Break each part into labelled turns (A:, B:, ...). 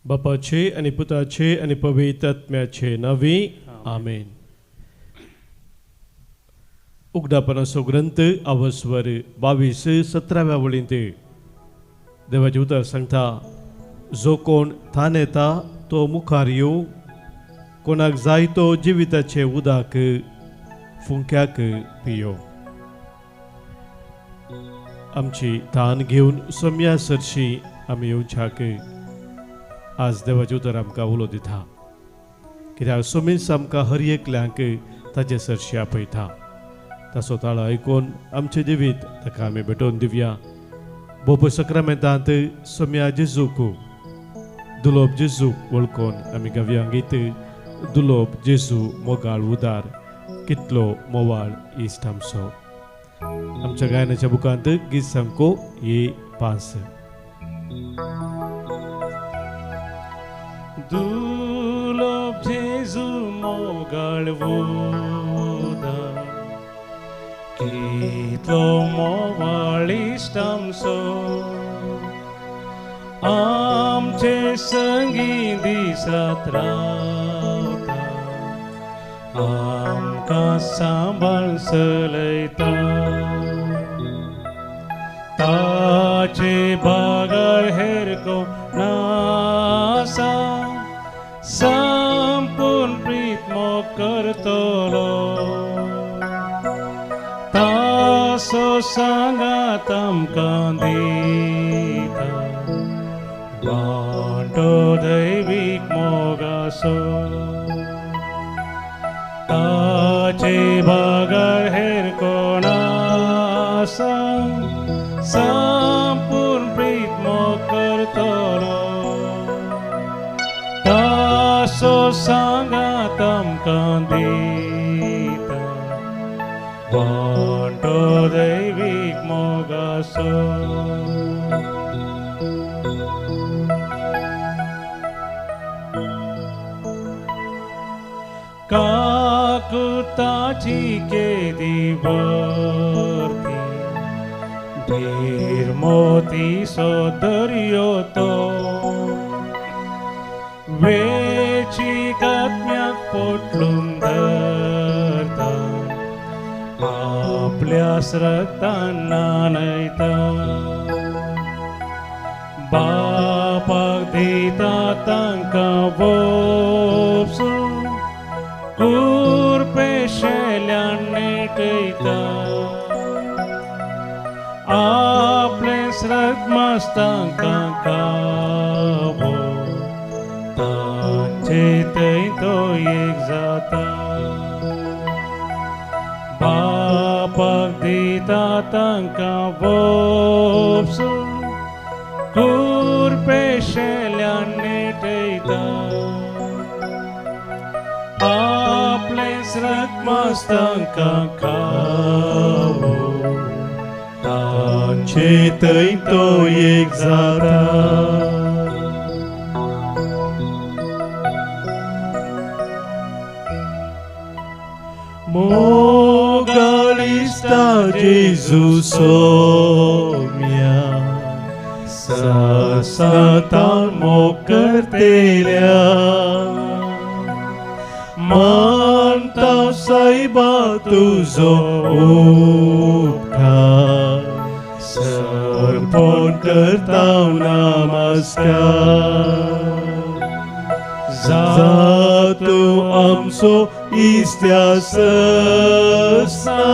A: बापाचे आणि पुताचे आणि पवित्र आत्म्याचे नावे आमेन. उगडापणाचो ग्रंथ अवस्वर 22-17 वळींत देवाचे उतर सांगता, जो कोण थान येता तो मुखार येवं, कोणाक जाय तो जिविताचे उदक फुंक्याक पियो. आमची थान घेवन सोम्या सरशी आमी येवच्याक आज देवाचे उतर आमकां उलो दिता, कित्याक सोमीस आमकां हर एकल्यांक ताचे सरशी आपयता. ताचो ताळो आयकून आमचें जिवीत ताका आमी भेटोवन दिवया. बोप सक्रामेंतांत सोम्या जेजूक दुलोब जेजूक वळखून आमी गावया गीत दुलोब जेजू मोगाळ उदार कितलो मोवाळ इश्ट आमचो. आमच्या गायनाच्या बुकांत गीत सांगो ये 5.
B: दुलोब जेजू मोगाळ उदार कितलो मोवाळ इश्ट आमचो. आमचे संगी दिसात रावता, आमकां सांबाळ चलयता. ताचे बागार हेर कोण आसा, संपूर्ण प्रीत मोग करतलो. तासो सांगात आमकां दिता, वांटो दैवीक मोगाचो. ताचे बागार हेर कोण आसा, संपूर्ण प्रीत मोग करतलो. तासो सांगात आमकां दिता, वांटो दैवीक मोगाचो. काकुताची केदी वर्ती, धीर मोतीचो दर्यो तो. वेचीक आत्म्याक पोटलून धरता, आपल्या रक्तान नानयता. बापाक दिता तांकां वोपसून, कुरपेशेल्यान नेटयता. आपले रक्त मांस तांकां खावो, तांचे थंय तो एक जाता. बापाक दिता तांकां वोपसून, कुरपेशेल्यान नेटयता. आपले रक्त मांस तांकां खावो, तांचे थंय तो एक जाता. मोगाळ इश्टा जेजू सोम्या, सातान मोग करतेल्या. मानता सायबा तुजो उपकार, सर्पोन करता नमस्कार. जा तूं आमचो इश्त्या ससना,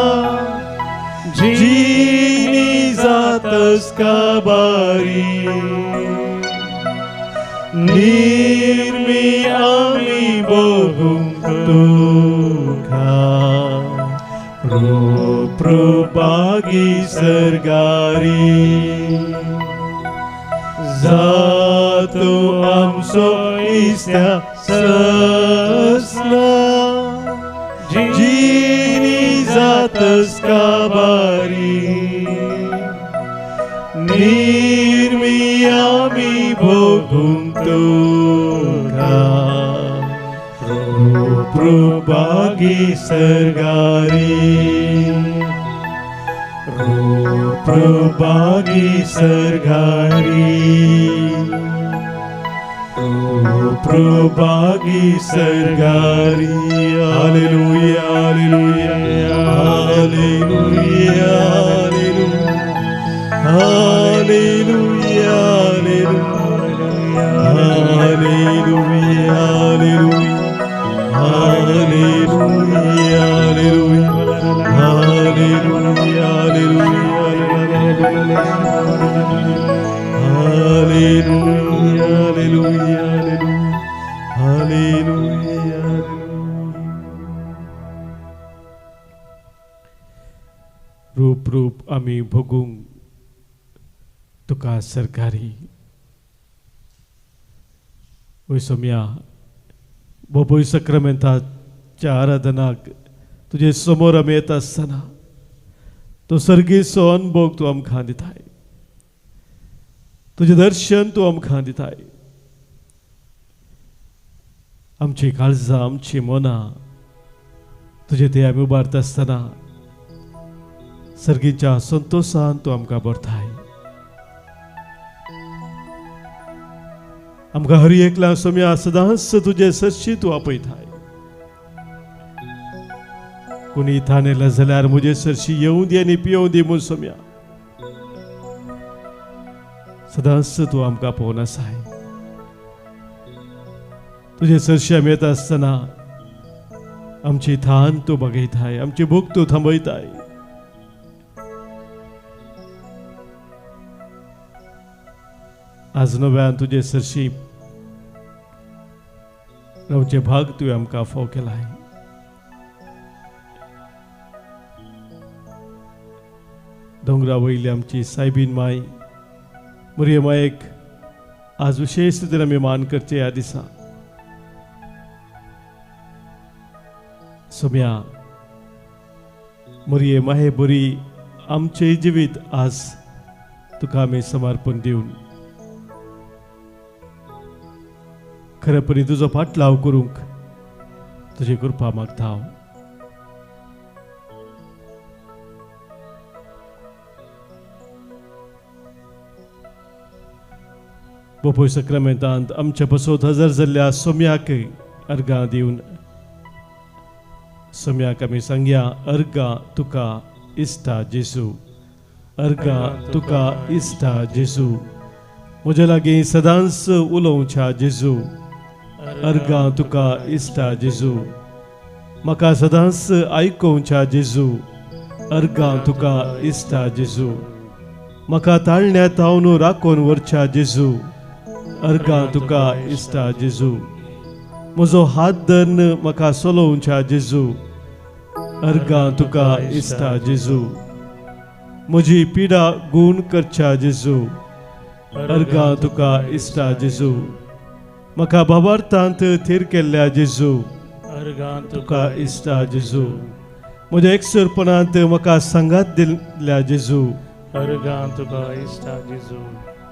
B: जिनी जातस काबारी. निर्मी आमी बघूंक तुका, प्रभागी सर्गारी. जा तूं आमचो इश्त्या ससना, जिनी जातस काबारी. निर्मी आमी बघूंक तुका, प्रभागी सर्गारी. प्रभागी सर्गारी. प्रभागी सरगारी hallelujah hallelujah hallelujah hallelujah hallelujah hallelujah
A: रूप रूप आमी भोगूंक तुका सरकारी वय सोम्या बोबोय सक्रामेंताच्या आराधनाक तुजे समोर आमी येता आसतना तो सर्गीचो अनुभव तूं आमकां दिताय, तुजें दर्शन तूं आमकां दिताय. आमची काळजां आमची मनां तुजे ते आमी उबारता आसतना सर्गीच्या संतोषान तूं आमकां भरताय. आमकां हर एकल्या सोम्या सदांच तुजे सरशी तूं आपयताय. कोणी थानेला जाल्यार म्हजे सरशी येवं दी आनी पियोव दी म्हूण सोम्या सदांच तूं आमकां पळोवन आसाय. तुजे सरशी आमी येता आसतना आमची थान तूं बगयताय, आमची भूक तूं थांबयताय. आज नव्यान तुजे सरशी रावचे भाग तुवें आमकां फाव केलाय. दोंगरा वयली आमची सायबीन माय मरियम मायेक आज विशेष रितीन आमी मान करचे ह्या दिसा. सोम्या मरियम माये बरी आमचे जिवीत आज तुका आमी समर्पण दिवन खरेपणी तुजो फाटलाव करूंक तुजी कृपा मागता हांव. बोपोय सक्रामेंतांत आमच्या बसोत हजर जाल्ल्या सोम्याक अर्गां दिवन सोम्याक आमी सांगया अर्गां तुका इश्टा जेजू, अर्गां तुका इश्टा जेजू, म्हजे लागीं सदांच उलोवच्या जेजू, अर्गां तुका इश्टा जेजू, म्हाका सदांच आयकोवच्या जेजू, अर्गां तुका इश्टा जेजू, म्हाका ताळण्यांत हांवन राखोवन व्हरच्या जेजू, अर्गां तुका इश्टा जेजू, म्हजो हात धरून म्हाका चलोवच्या जेजू, अर्गां तुका इश्टा जेजू, म्हजी पिडा गूण करच्या जेजू, अर्गां तुका इश्टा जेजू, म्हाका भावार्थांत थीर केल्ल्या जेजू, अर्गां तुका इश्टा जेजू, म्हज्या एकसुरपणांत म्हाका सांगात दिल्ल्या जेजू, अर्गां तुका इश्टा जेजू,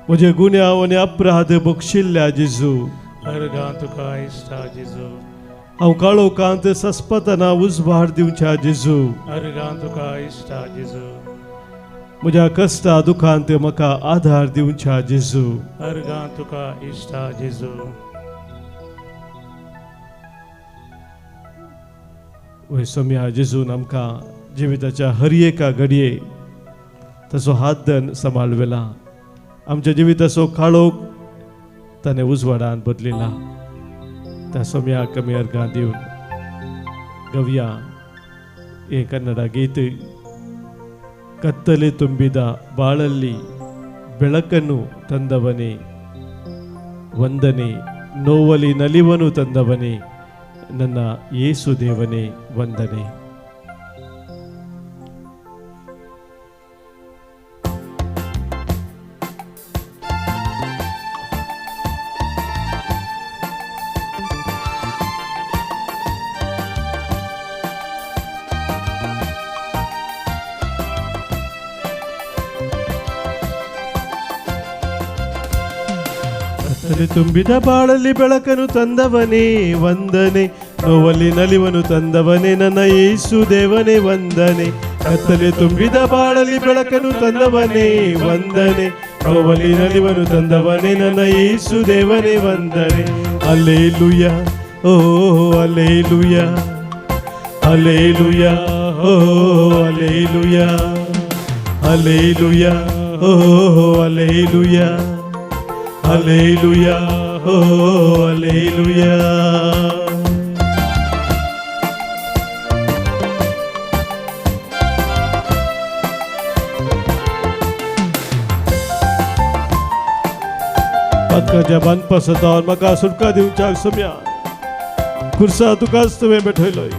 A: म्हजे गुन्यांव आनी अपराध बक्षिल्ल्या जेजू, अर्गां तुका इश्टा जेजू, हांव काळोखांत सस्पतना उजवाड दिवच्या जेजू, अर्गां तुका इश्टा जेजू, म्हज्या कश्टा दुखांत म्हाका आधार दिवच्या जेजू, अर्गां तुका इश्टा जेजू. वय सोम्या जेजून आमकां जिविताच्या हर एका घडये ताचो हात धरून सांबाळवेला. आमच्या जिविताचो काळोख ताणें उजवाडान बदलिला. त्या सोम्याक आमी अर्गां दिवन गवया हे कन्नಡ गीत. ಕತ್ತಲೆ ತುಂಬಿದ ಬಾಳಲ್ಲಿ ಬೆಳಕನ್ನು ತಂದವನೇ ವಂದನೆ, ನೋವಲಿ ನಲಿವನು ತಂದವನೇ ನನ್ನ ಯೇಸು ದೇವನೇ ವಂದನೆ. ತುಂಬಿದ ಬಾಳಲ್ಲಿ ಬೆಳಕನ್ನು ತಂದವನೇ ವಂದನೆ, ನೋವಲ್ಲಿ ನಲಿವನು ತಂದವನೇ ನನ್ನ ಯೇಸು ದೇವನೇ ವಂದನೆ. ಕತ್ತಲೆ ತುಂಬಿದ ಬಾಳಲಿ ಬೆಳಕನ್ನು ತಂದವನೇ ವಂದನೆ, ನೋವಲಿ ನಲಿವನು ತಂದವನೇ ನನ್ನ ಯೇಸು ದೇವನೇ ವಂದನೆ. ಹಲ್ಲೆಲೂಯ ಓ ಹಲ್ಲೆಲೂಯ, ಹಲ್ಲೆಲೂಯ ಓ ಹಲ್ಲೆಲೂಯ, ಹಲ್ಲೆಲೂಯ ಓ ಹಲ್ಲೆಲೂಯ, ಹಲ್ಲೆಲೂಯ ಓ ಹಲ್ಲೆಲೂಯ. मका जबान पसता और मका सुटका देऊन चाक सम्या खुर्सा तुकाच तुवें बैठयलोय.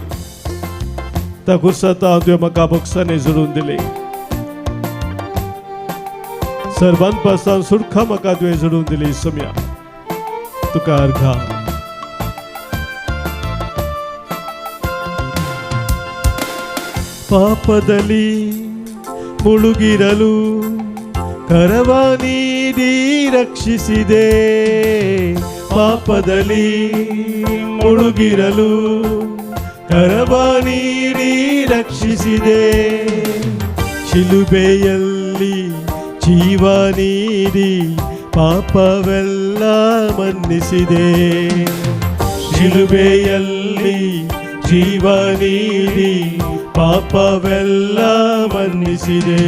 A: त्या खुर्सात तुवें मका बक्षाने जोडून दिले. सर्वांपासून सुटका मका तुवें जोडून दिली सम्या तुका अर्घा. ಪಾಪದಲ್ಲಿ ಮುಳುಗಿರಲು ಕರವ ನೀಡಿ ರಕ್ಷಿಸಿದೆ, ಪಾಪದಲ್ಲಿ ಮುಳುಗಿರಲು ಕರವ ನೀಡಿ ರಕ್ಷಿಸಿದೆ. ಶಿಲುಬೆಯಲ್ಲಿ ಜೀವ ನೀಡಿ ಪಾಪವೆಲ್ಲ ಮನ್ನಿಸಿದೆ, ಶಿಲುಬೆಯಲ್ಲಿ ಜೀವ ನೀಡಿ ಪಾಪವೆಲ್ಲ ಮನ್ನಿಸಿದೆ.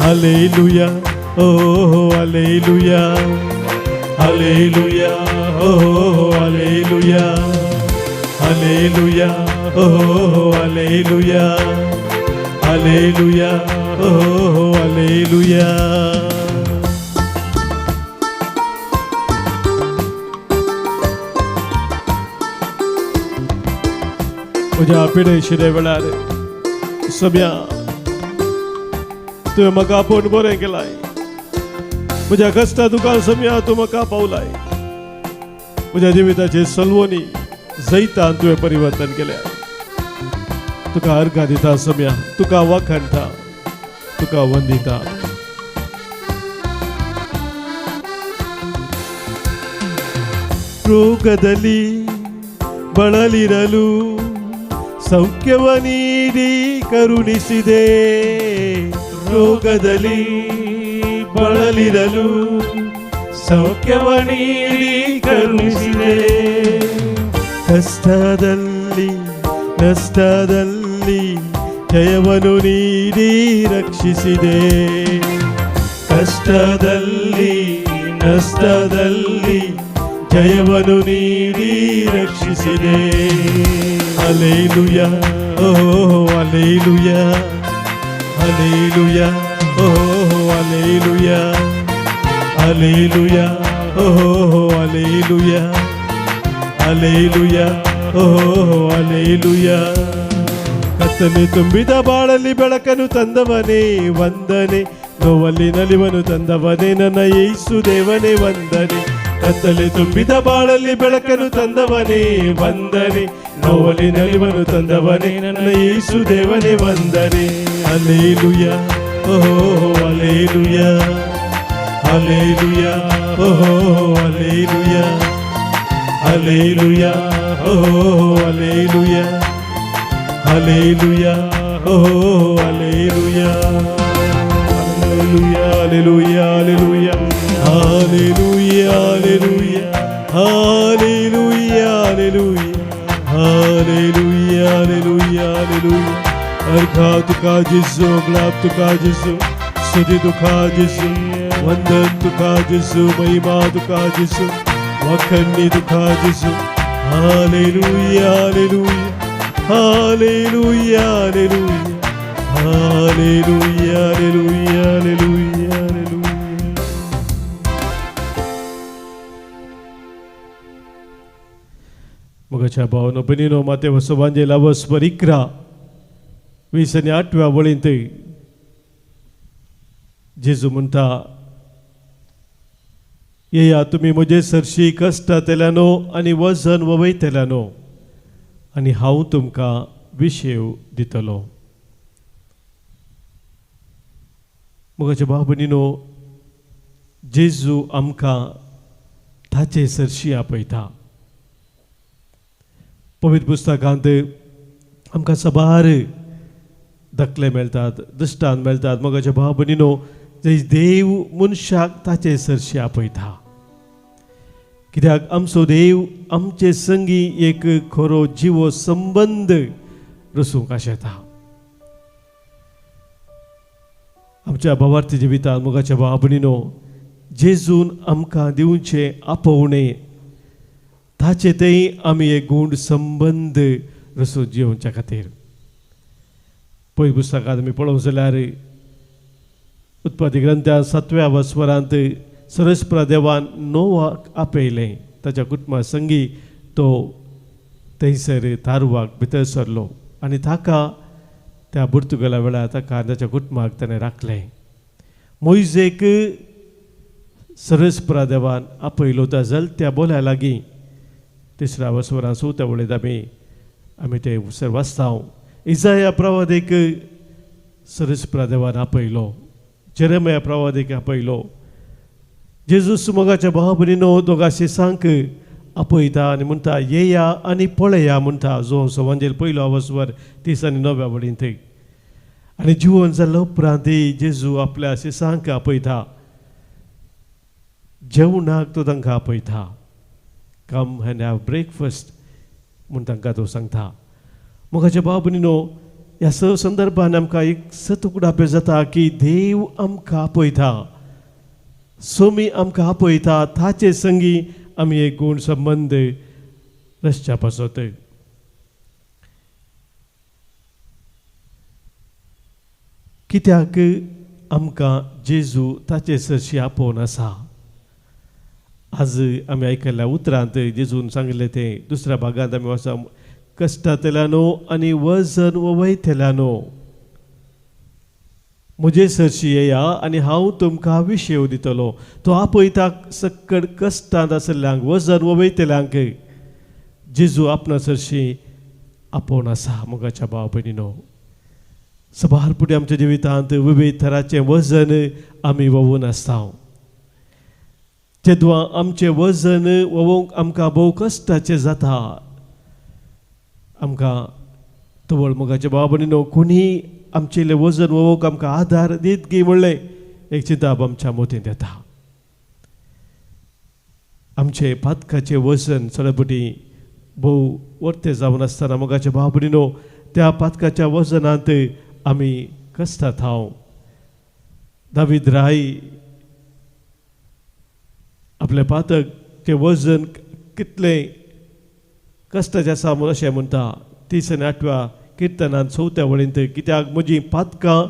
A: ಹಲ್ಲೆಲೂಯ ಓ ಹಲ್ಲೆಲೂಯ, ಹಲ್ಲೆಲೂಯ ಓ ಹಲ್ಲೆಲೂಯ, ಹಲ್ಲೆಲೂಯ ಓ ಹಲ್ಲೆಲೂಯ, ಹಲ್ಲೆಲೂಯ ಓ ಹಲ್ಲೆಲೂಯ. तुझ्या पिढे वेळार सम्या तुवें म्हाका पोट बरें केलाय. म्हज्या कश्टा तुका सम्या तूं म्हाका पावलाय. म्हज्या जिविताचे सलवणी जैतान तुवें परिवर्तन केल्या. तुका अर्घा दिता सम्या, तुका वखणटा, तुका वंदिता. ರೋಗದಲ್ಲಿ ಬಳಲಿರಲು ಸೌಖ್ಯವ ನೀಡಿ ಕರುಣಿಸಿದೆ, ರೋಗದಲ್ಲಿ ಬಳಲಿರಲು ಸೌಖ್ಯವ ನೀಡಿ ಕರುಣಿಸಿದೆ. ಕಷ್ಟದಲ್ಲಿ ನಷ್ಟದಲ್ಲಿ ಜಯವನ್ನು ನೀಡಿ ರಕ್ಷಿಸಿದೆ, ಕಷ್ಟದಲ್ಲಿ ನಷ್ಟದಲ್ಲಿ ಜಯವನ್ನು ನೀಡಿ ರಕ್ಷಿಸಿದೆ. ಹಲ್ಲೆಲೂಯ ಓ ಹಲ್ಲೆಲೂಯ, ಹಲ್ಲೆಲೂಯ ಓ ಹಲ್ಲೆಲೂಯ, ಹಲ್ಲೆಲೂಯ ಓ ಹಲ್ಲೆಲೂಯ, ಹಲ್ಲೆಲೂಯ ಓ ಹಲ್ಲೆಲೂಯ. ಕತ್ತಲೆ ತುಂಬಿದ ಬಾಳಲ್ಲಿ ಬೆಳಕನ್ನು ತಂದವನೇ ವಂದನೆ, ನೋವಲ್ಲಿ ನಲಿವನು ತಂದವನೇ ನನ್ನ ಯೇಸು ದೇವನೇ ವಂದನೆ. ಕತ್ತಲೆ ತುಂಬಿದ ಬಾಳಲ್ಲಿ ಬೆಳಕನ್ನು ತಂದವನೇ ವಂದನೆ, ನೋವಲಿ ನಲಿವನು ತಂದವನೇ ನನ್ನ ಯೇಸು ದೇವನೇ ವಂದನೆ. ಹಲ್ಲೆಲೂಯ ಓ ಹಲ್ಲೆಲೂಯ, ಹಲ್ಲೆಲೂಯ ಓ ಹಲ್ಲೆಲೂಯ, ಹಲ್ಲೆಲೂಯ ಓ ಹಲ್ಲೆಲೂಯ, ಹಲ್ಲೆಲೂಯ ಓ hallelujah, hallelujah hallelujah hallelujah, Hallelujah, hallelujah, hallelujah, hallelujah, hallelujah, hallelujah, hallelujah. अर्घा तुका जिसू, ग्लाब तुका जिसू, स्तुति तुका जिसू, वंदन तुका जिसू, महिमा तुका जिसू, वखणी तुका जिसू. Hallelujah, hallelujah, hallelujah, hallelujah, hallelujah, hallelujah, hallelujah, hallelujah. मगाच्या भावनो बनिनो माते वसोबांजेला वसभर 11:28 वळींत जेजू म्हणटा, येया तुमी म्हजे सरशी कश्टांतल्यानो आनी वजन ववयतल्यानो आनी हांव तुमकां विशेव दितलो. मगाच्या भाव बनिनो जेजू आमकां ताचे सरशी आपयता. पवित्र पुस्तकांत आमकां सबार दखले मेळटात, दृश्टांत मेळटात. मोगाच्या भाव भयणीनो, जंय देव मनशाक ताचे सरशी आपयता. कित्याक आमचो देव आमचे संगी एक खरो जिवो संबंध रचूंक आशेता. आमच्या भावार्थी जिवितांत मोगाच्या भाव भयणीनो, जेजून आमकां दिवचे आपोवणे ताचे थंय आमी एक गूढ संबंध रचून जिवच्या खातीर. पयली पुस्तकांत आमी पळोवंक जाल्यार उत्पत्ती ग्रंथांत 7व्या वस्वरांत सरस्प्रा देवान नोवाक आपयलें. ताच्या कुटुंबा संगी तो थंयसर तारुवाक भितर सरलो आनी ताका त्या पुर्तुगाला वेळार ताका ताच्या कुटुंबाक ताणें राखलें. मोइजेक सरस्प्रा देवान आपयलो त्या जलत्या बोल्या लागीं 3ऱ्या वस्वरांत 4थ्या वळेंत आमी ते सर वाचता. इसाया प्रवादीक सरस्प्रा देवान आपयलो. जेरेमिया प्रवादीक आपयलो. जेजूस मोगाच्या भाव भयणीनो दोगा शिसांक आपयता आनी म्हणटा येया आनी पळया म्हणटा. जो संवंजेल 1 वस्वर 30 आनी 9व्या वळींत. आनी जिवन जाल्लो उपरांत जेजू आपल्या शिसांक आपयता. जेवणाक तो तांकां आपयता. कम एंड हॅव ब्रेकफास्ट म्हूण तांकां तो सांगता. मोगाच्या भाव भयणीनो, ह्या संदर्भान आमकां एक सतुगडापे जाता की देव आमकां आपयता, सोमी आमकां आपयता, ताचे संगी आमी एक गूढ संबंध रचच्या पासत. कित्याक आमकां जेजू ताचे सरशी आपोवन आसा. आज आमी आयकल्ल्या उतरांत जेजून सांगिल्लें तें 2ऱ्या भागांत आमी वाचता. कश्टांतल्यानो आनी वजन वयतल्यानो म्हजे सरशी येया आनी हांव तुमकां विशेव दितलो. तो आपयता सक्कड कश्टांत आशिल्ल्यांक, वजन वयतल्यांक जेजू आपणा सरशी आपोवन आसा. मोगाच्या भाव भयणीनो, सबार फुडें आमच्या जिवितांत विविध तराचें वजन आमी वोवून आसता. जेदवा आमचें वजन वोवंक आमकां भोव कश्टाचें जाता. आमकां तवळ मोगाच्या भाव भयणीनो कोणी आमचें वजन वोवंक आमकां आदार दीत गी म्हणलें एक चिंताप आमच्या मोतींत येता. आमचें पातकाचें वजन सडपटी भोव वर्तें जावन आसतना मोगाच्या भाव भयणीनो त्या पातकाच्या वजनांत आमी कश्टांत हांव. दावीद राय आपले पातकचें वजन कितलें कश्टाचें आसा म्हूण अशें म्हणटा 38व्या किर्तनांत 4थ्या वळींत. कित्याक म्हजीं पातकां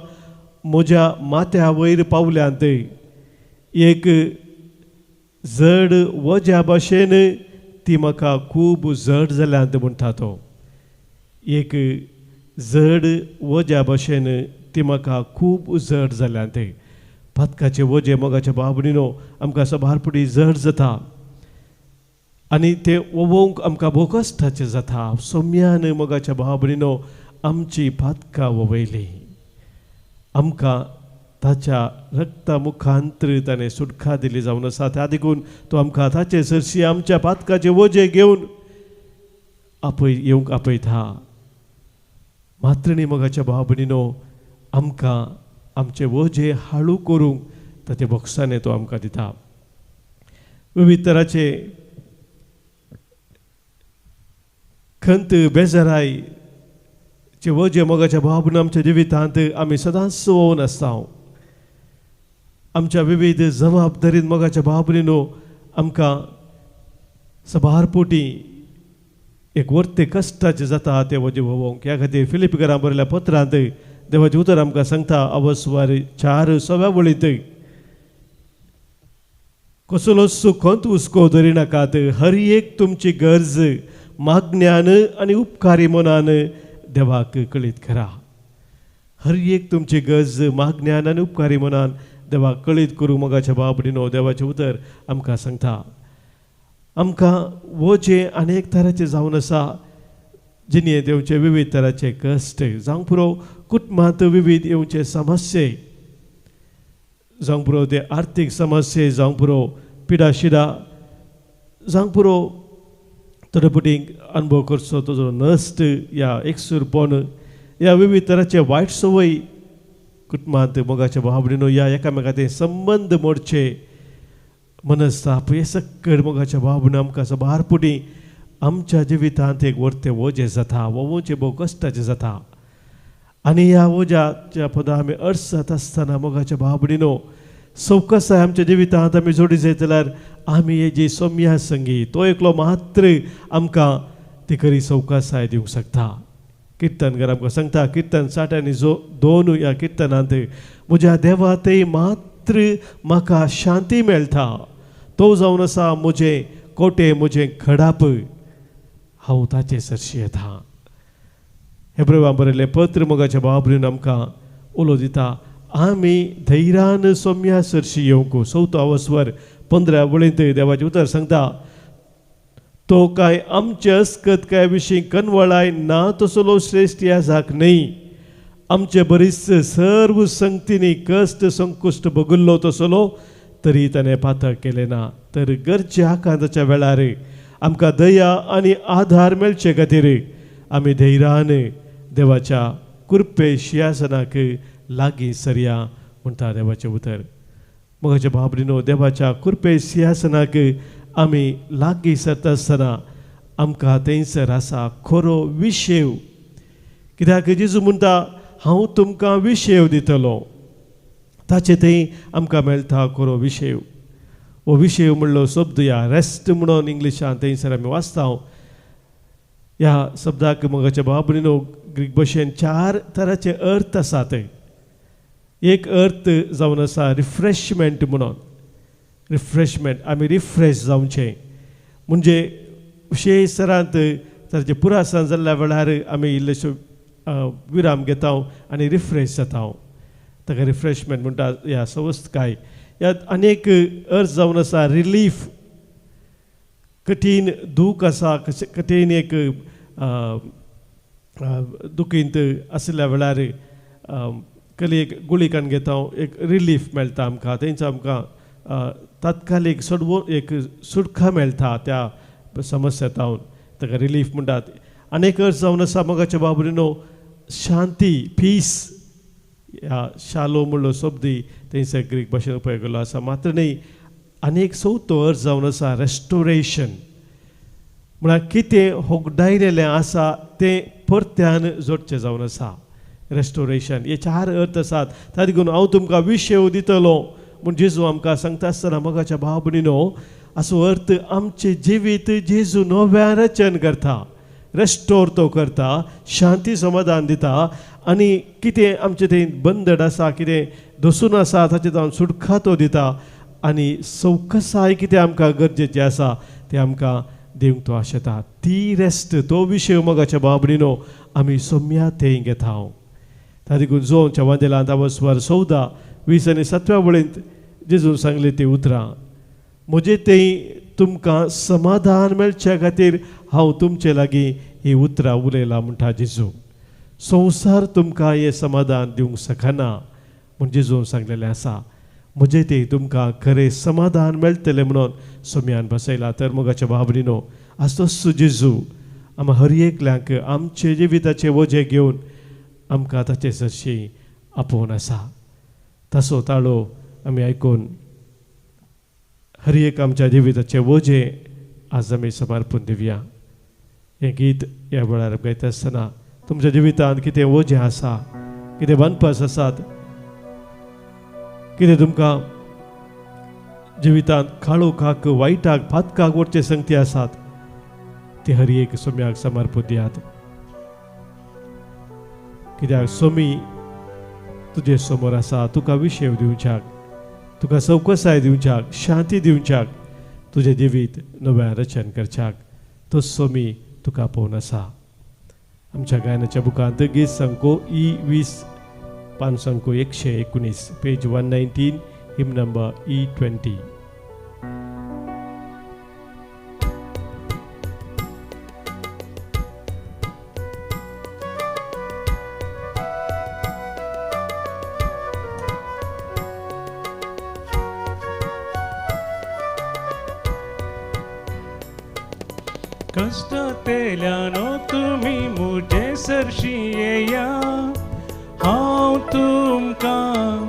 A: म्हज्या माथ्या वयर पावल्यांत, एक जड वज्या भाशेन ती म्हाका खूब जड जाल्यांत म्हणटा तो. एक जड वज्या भाशेन ती म्हाका खूब जड जाल्यांत. पातकाचे वजे मोगाच्या भाव भयणीनो आमकां सबार फुडें जड जाता आनी ते वोवंक आमकां भोव कश्टाचें जाता. सोम्यान मोगाच्या भाव भयणीनो आमची पातकां वोवयली. आमकां ताच्या रक्ता मुखांतर ताणें सुटका दिली जावन आसा. त्या देखून तो आमकां ताचे सरशी आमच्या पातकाचे वजे घेवन येवंक आपयता. मात्र न्ही मोगाच्या भाव भयणीनो, आमकां आमचे वजे हाळू करूंक ताचे बॉक्सांनी तो आमकां दिता. विविध तराचे खंत बेजाराय चे वजे मोगाच्या भाव भयणीनो आमच्या जिवितांत आमी सदांच वोवून आसता. आमच्या विविध जबाबदारीन मोगाच्या भाव भयणीनो आमकां सबार पोटी एक वर्ते कश्टाचें जाता ते वजे वोवंक. ह्या खातीर फिलिपिकारांक बरयल्ल्या पत्रांत देवाचें उतर आमकां सांगता 4:6 वळींत. कसलो सुखोंत हुस्को धरिनाकात, हर एक तुमची गरज मागण्यान आनी उपकारी मनान देवाक कळीत करा. हर एक तुमची गरज मागण्यान आनी उपकारी मनान देवाक कळीत करूंक मोगाच्या भाव भयणीनो देवाचें उतर आमकां सांगता. आमकां वजे अनेक तरांचे जावन आसा. जिणे देवचे विविध तरांचे कश्ट जावंक पुरो, कुटुंबांत विविध येवचे समस्ये जावंक पुरो, ते आर्थीक समस्ये जावंक पुरो, पिडा शिडा जावंक पुरो, तरेपटींक अनुभव करचो तुजो नश्ट या एकसूरपण या विविध तरांचे वायट संवय कुटुंबांत मोगाच्या भावनेनो या एकामेकांचे संबंध मोडचे मनस्ताप हे सकट मोगाच्या भावने आमकां सबारपुटी आमच्या जिवितांत एक व्हडलें वजें जाता वोवचें भोव कश्टाचें जाता आनी ह्या वजाच्या पदा आमी अडसत आसतना मोगाच्या भावनेनो सवकसाय आमच्या जिवितांत आमी जोडी जायत जाल्यार आमी हेजी सोम्या संगी तो एकलो मात्र आमकां ती खरी सवकसाय दिवंक शकता. किर्तनकार आमकां सांगता किर्तन 62 ह्या किर्तनांत म्हज्या देवा ते मात्र म्हाका शांती मेळटा तो जावन आसा म्हजें कोटे म्हजें खडाप हांव ताचे सरशी येता. हेब्रेवां बरयल्लें पत्र मोगाच्या भावनेन आमकां उलो दिता आमी धैर्यान सोम्या सरशी येवंक 4 स्वर 15 वळींत देवाचें उतर सांगता तो काय आमचे अस्कत काय विशीं कनवळाय ना तसलो श्रेश्ठ ह्या जाक न्ही आमचे बरीच सर्व संगतींनी कश्ट संकुश्ट भोगुल्लो तसलो तरी ताणें पातळ केलें ना तर गरजे आकांताच्या वेळार आमकां दया आनी आधार मेळचे खातीर आमी धैर्यान देवाच्या कृपे सिंहासनाक लागीं सरया म्हणटा देवाचें उतर. मोगाच्या भावनेनो देवाच्या कृपे सिंहासनाक आमी लागीं सरता आसतना आमकां थंयसर आसा खरो विशेव कित्याक जेजू म्हणटा हांव तुमकां विशेव दितलो ताचे थंय आमकां मेळटा खरो विशेव. हो विशेव म्हणलो शब्द या रेस्ट म्हणून इंग्लिशान थंयसर आमी वाचता. ह्या शब्दाक मोगाच्या भावनेनो ग्रीक भाशेन 4 तरांचे अर्थ आसात. एक अर्थ जावन आसा रिफ्रेशमेंट म्हणून रिफ्रेशमेंट आमी रिफ्रेश जावचें म्हणजे विशेशरांत ताचे पुरासन जाल्ल्या वेळार आमी इल्लेशो विराम घेता आनी रिफ्रेश जाता ताका रिफ्रेशमेंट म्हणटा ह्या संवस्थकाय. ह्यात अनेक अर्थ जावन आसा रिलीफ कठीण दूख आसा कठीण एक दुखींत आसल्या वेळार कली एक गुळिकान घेता एक रिलीफ मेळटा आमकां थंयच आमकां तात्कालीक एक सुटका मेळटा त्या समस्येंतावन ताका रिलीफ म्हणटात. अनेक अर्थ जावन आसा मोगाच्या भावनेनो शांती पीस ह्या शालो म्हणलो शब्द थंयसर ग्रीक भाशेन उपयोग केल्लो आसा. मात्र न्ही अनेक 4थो अर्थ जावन आसा रेस्टोरेशन म्हळ्यार कितें होगडायलेलें आसा तें परत्यान जोडचें जावन आसा. रेस्टोरेशन हे 4 अर्थ आसात. ताका लागून हांव तुमकां विशेव दितलो म्हूण जेजू आमकां सांगता आसतना मोगाच्या भावनेनो असो अर्थ आमचें जिवीत जेजू नव्यान रचन करता रेस्टोर तो करता शांती समाधान दिता आनी कितें आमचें थंय बंदड आसा कितें दसून आसा ताचे जावन सुटका तो दिता आनी सवकसाय कितें आमकां गरजेचें आसा तें आमकां दिवंक तो आशेता. ती रेस्ट तो विशय मोगाच्या भावनेनो आमी सोम्या थंय घेता. ताका लागून जोच्या वांदेलांत स्वर 14, 20 आनी 7 वळींत जेजून सांगलें ती उतरां म्हजें थंय तुमकां समाधान मेळचे खातीर हांव तुमचे लागीं ही उतरां उलयलां म्हणटा जेजू. संवसार तुमकां हें समाधान दिवंक शकना म्हूण जेजून सांगलेलें आसा. म्हजें थंय तुमकां खरें समाधान मेळटलें म्हणून सोम्यान बसयला. तर मोगाच्या भावनेनो आसतोच जेजू आमी हर एकल्यांक आमचे जिविताचें वजें घेवन आमकां ताचे सरशी आपोवन आसा. ताचो ताळो आमी आयकून हर एक आमच्या जिविताचें वजें आज आमी समर्पण दिवया. हें गीत ह्या वेळार गायता आसतना तुमच्या जिवितांत कितें वजें आसा कितें बांदपास आसात कितें तुमकां जिवितांत खाळोखाक वायटाक पातकाक वचचे संगती आसात ते हर एक सोम्याक समर्पण दियात. कित्याक सोमी तुजे समोर आसा तुका विशेव दिवच्याक तुका सवकसाय दिवच्याक शांती दिवच्याक तुजें जिवीत नव्या रचन करच्याक तो सोमी तुका पळोवन आसा. आमच्या गायनाच्या बुकांत गीत संको E20 पान संको 119 पेज 119 हिम नंबर E20.
C: कष्ट तेल्यानो तुमी मुझे सरशी येया हांव तुमकां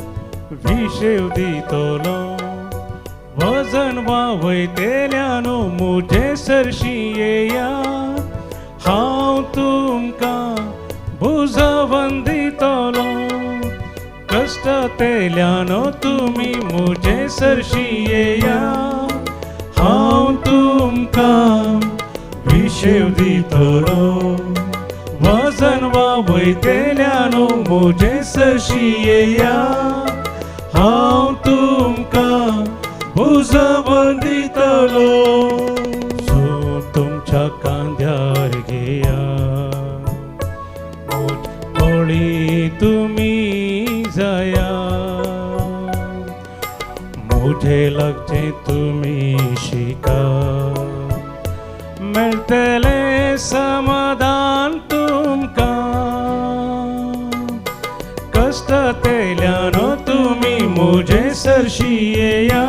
C: विशेव दितलो वजन वावयतेल्यानो मुझे सरशी येया हांव तुमकां बुजवण दितलो कष्ट तेल्यानो तुमी मुझे सरशी येया हांव तुमकां विशेव दितलो वजन वावयतेल्यानो मुझे सरशी येया हांव तुमकां बुजवण दितलो सो तुमच्या कांद्यार घेया मोळी तुमी जाया मुझे लगचे तुमी शिका मेळटले समाधान तुमकां कष्ट तेल्यानो तुमी मुझे सरशी येया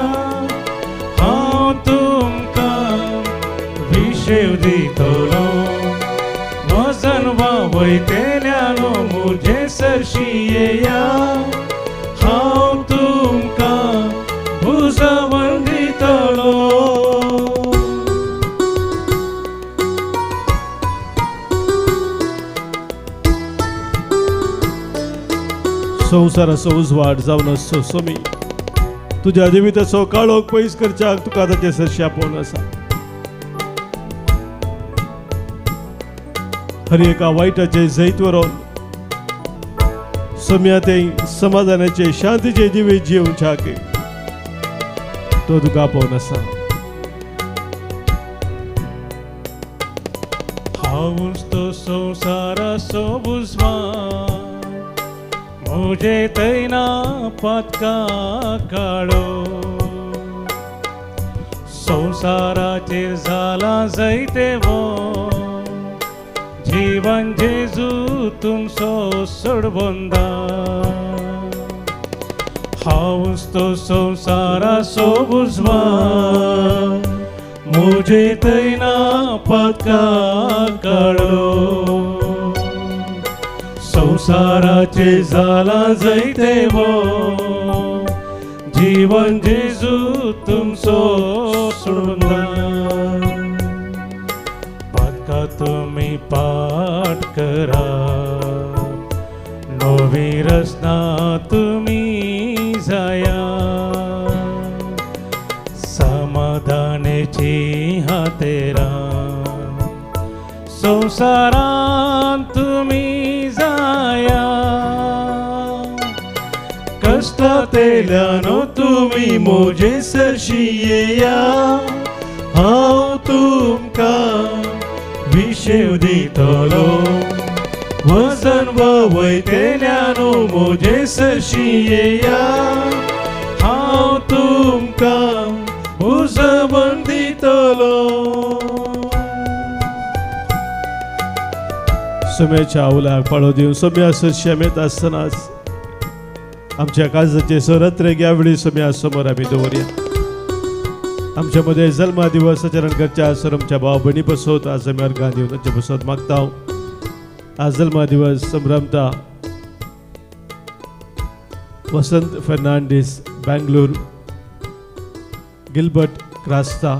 C: हांव तुमकां विशेव दितलो वजन वावयतेल्यानो मुझे सरशी येया हांव तुमकां बुजवण दितलो
A: संवसाराचो उजवाड जावन आसचो सोमी तुज्या जिविताचो काळोख पयस करच्याक तुका ताचे सरशी आपोवन आसा हर एका वायटाचे जैत व्हरून सोम्या ते समाधानाचे शांतीचे जिवीत जिवच्याक तो तुका आपोवन आसा
C: हांवूच तो संवसाराचो उजवाड मुझे तैना पातका काळो संवसाराचेर जाला जैते वो जीवन जेजू तुमचो सोडबंदा हांवूच तो संवसाराचो उजवाड मुझे तैना पातका काळो संवसाराचे जाला जैते वो जीवन जेजू तुमचो सोडूंदा पातका तुमी पाठ करा नवी रचना तुमी जाया समाधानाची हातेरा संवसारांत तुमी जाया कष्ट तेल्यानो तुमी मुझे सरशी येया हांव तुमकां विशेव दितलो वजन वावयतेल्यानो मुझे सरशी येया हांव तुमकां बुजवण दितलो
A: सोम्याच्या आवलाक पाळो दिवन सोम्या सरशी आमी येता आसतनाच आमच्या काळजाचे सरत्र ह्या वेळी सोम्या समोर आमी दवरया आमच्या मध्ये जल्मा दिवस आचरण करच्या सर आमच्या भाव भयणी बसोत आज आमी अर्घां दिवन तांचे बसोत मागता आज जल्मा दिवस संभ्रमता वसंत फर्नांडीस बेंगलोर गिलबर्ट क्रास्ता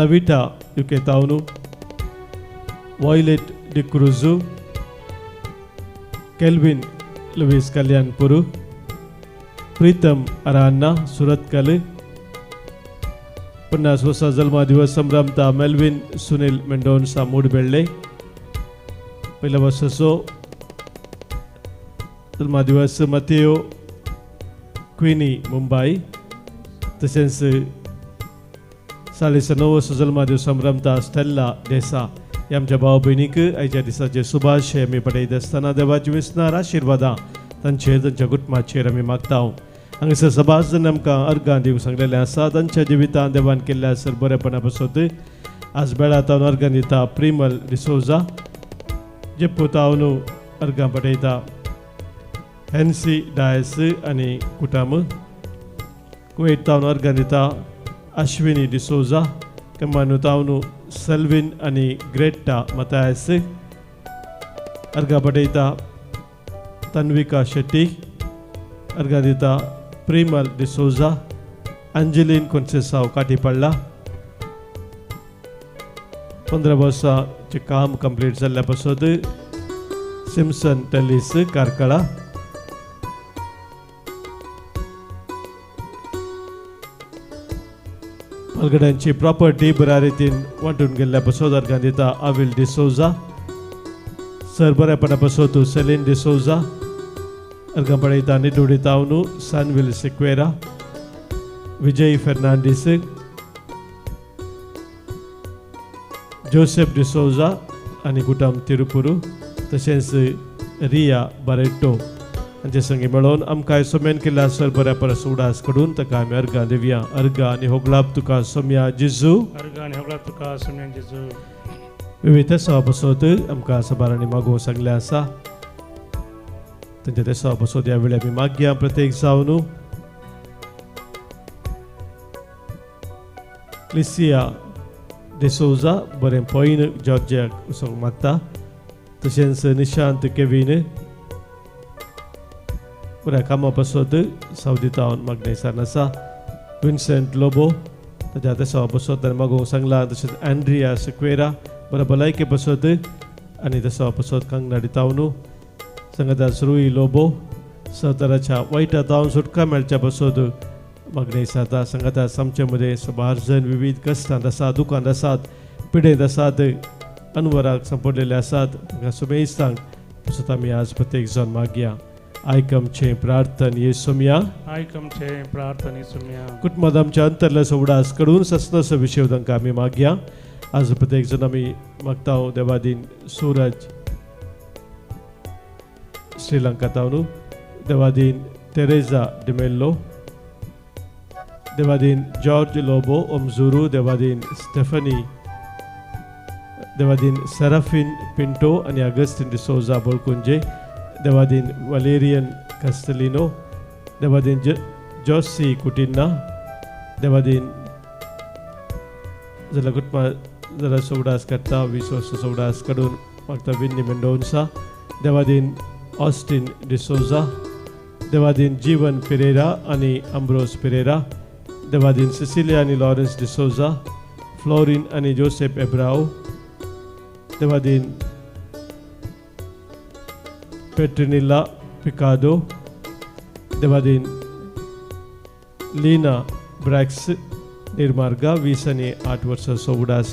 A: लविटा यूके तावनू Violet D'Cruz Kelvin Lewis Kalyanpur Pritam Aranha Surathkal 50 वर्सां जल्मा दिवस संभ्रमता मेल्विन सुनील मेंडोन्सा मूडबेळ्ळे पहिल्या वर्साचो जल्मा दिवस मतेयो क्विनी मुंबई तशेंच 9.5 वर्सां जल्मा दिवस संभ्रमता स्टेल्ला देसा ह्या आमच्या भाव भयणीक आयच्या दिसाचे शुभाशय आमी पठयता आसतना देवाची विस्नार आशिर्वादां तांचेर तांच्या कुटुंबाचेर आमी मागता हांगासर सभास जन आमकां अर्घां दिवंक सांगलेलें आसा तांच्या जिवितांत देवान केल्ल्या सर बरेपणा पासत आज बेळा तावन अर्घां दिता प्रिमल डिसोजा जेप्पो तावन अर्घां पठयता हेन्सी डायस आनी कुटाम कुवेट तावन अर्घां दिता अश्विनी डिसोजा कमानु तावनु सेल्विन आणि ग्रेटा मतायस अर्गा बडेता तन्विका शेट्टी अर्गा दिता प्रिमल डिसोजा अंजलिन कोन्सेसाव काटीपडला 15 वर्षाचे काम कंप्लीट झाल्यापासून सिम्सन टेलिस कारकळा पलगड्यांची प्रॉपर्टी बऱ्या रीतीन वांटून गेल्ल्यापासून अर्गा दिता अविल डिसोजा सरबऱ्यापणापासून सेलिन डिसोजा अर्गा पडयता निडुडितावनु सानविल सिक्वेरा विजय फर्नांडिस जोसेफ डिसोजा आणि कुटुंब तिरुपुरू तशेंच रिया बारेटो हांचे संगी मेळोन आमकां सोमेन केल्या सरबऱ्या परस उडास कडून ताका आमी अर्गा दिवया. अर्गा आनी होगलाप तुका सोम्या जिजू
C: अर्गा आनी होगलाप तुका सोम्या जिजू
A: विविध सभा बसोत आमकां सबारांनी मागोवंक सांगलें आसा तांचे ते सभा बसोत ह्या वेळी आमी मागया प्रत्येक जावन क्लिसिया डिसोजा बरें पयन जॉर्जियाक वचूंक मागता तशेंच निशांत केविन बऱ्या कामा पासत सावदी टावन मागणेसान आसा. विन्सेंट लोबो ताच्या ते सभा बसत मागोवंक सांगला. तशेंच अँड्रिया सिक्वेरा बऱ्या भलायके बसत आनी ते सभा बसत कांगनाडी तावनू संगतास रुई लोबो सहतराच्या वायटा तावन सुटका मेळच्या बसत मागणी जाता. संगतास आमचे मध्ये सबार जण विविध कश्टांत आसात, दुखांत आसात, पिडेंत आसात, अनवराक संपडलेले आसात. तांकां सुमेस्तांक बसत आमी आज प्रत्येक जण मागया. आयकमचे प्रार्थन येसुम्या
C: आयकमचे प्रार्थन येसुम्या
A: कुटुंबात आमच्या अंतरल्या सवडास कडून ससनस विषय तांकां आमी मागया. आज प्रत्येक जण आमी मागता देवादीन सूरज श्रीलंका तावनू देवादीन तेरेजा डिमेल्लो देवादीन जॉर्ज लोबो ओमजुरू देवादीन स्टेफनी देवादीन सेराफिन पिंटो आणि अगस्टिन डिसोजा बोळकुंजे देवादीन वलेरियन कास्टेलिनो देवादीन जॉसी कुटिन्ना देवादीन जाल्यार कुटुंबा जरा सवडास करता 20 वर्सां सवडास काडून मागता विन्नी मेंडोन्सा देवादीन ऑस्टिन डिसोजा देवादीन जीवन पेरेरा आणि अम्ब्रोस पेरेरा देवादीन सिसिलिया आणि लॉरेन्स डिसोजा फ्लोरिन आणि जोसेफ एब्राओ देवादीन पेट्रिनिला पिकाडो देवादीन लीना ब्रॅक्स निर्मार्गा 20 आणि 8 वर्सां सवडास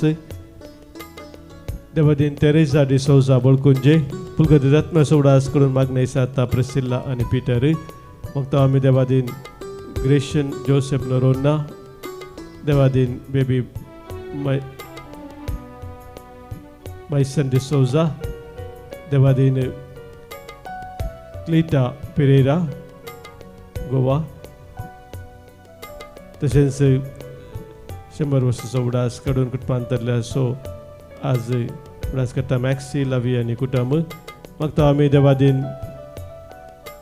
A: देवादीन तेरेजा डिसोजा बोळकुंजे पुलगती रत्न सवडास कडून मागणे साता प्रिसिल्ला आणि पीटर मग आमी देवादीन ग्रेशन जोसेफ नोरोना देवादीन बेबी मायसन डिसोजा देवादीन क्लिटा पेरेरा गोवा तशेंच 100 वर्सां सवडास काडून कुटुंबांतरल्या सो आज उडास करता मॅक्सी लावी आणि कुटुंब मग आमी Devadin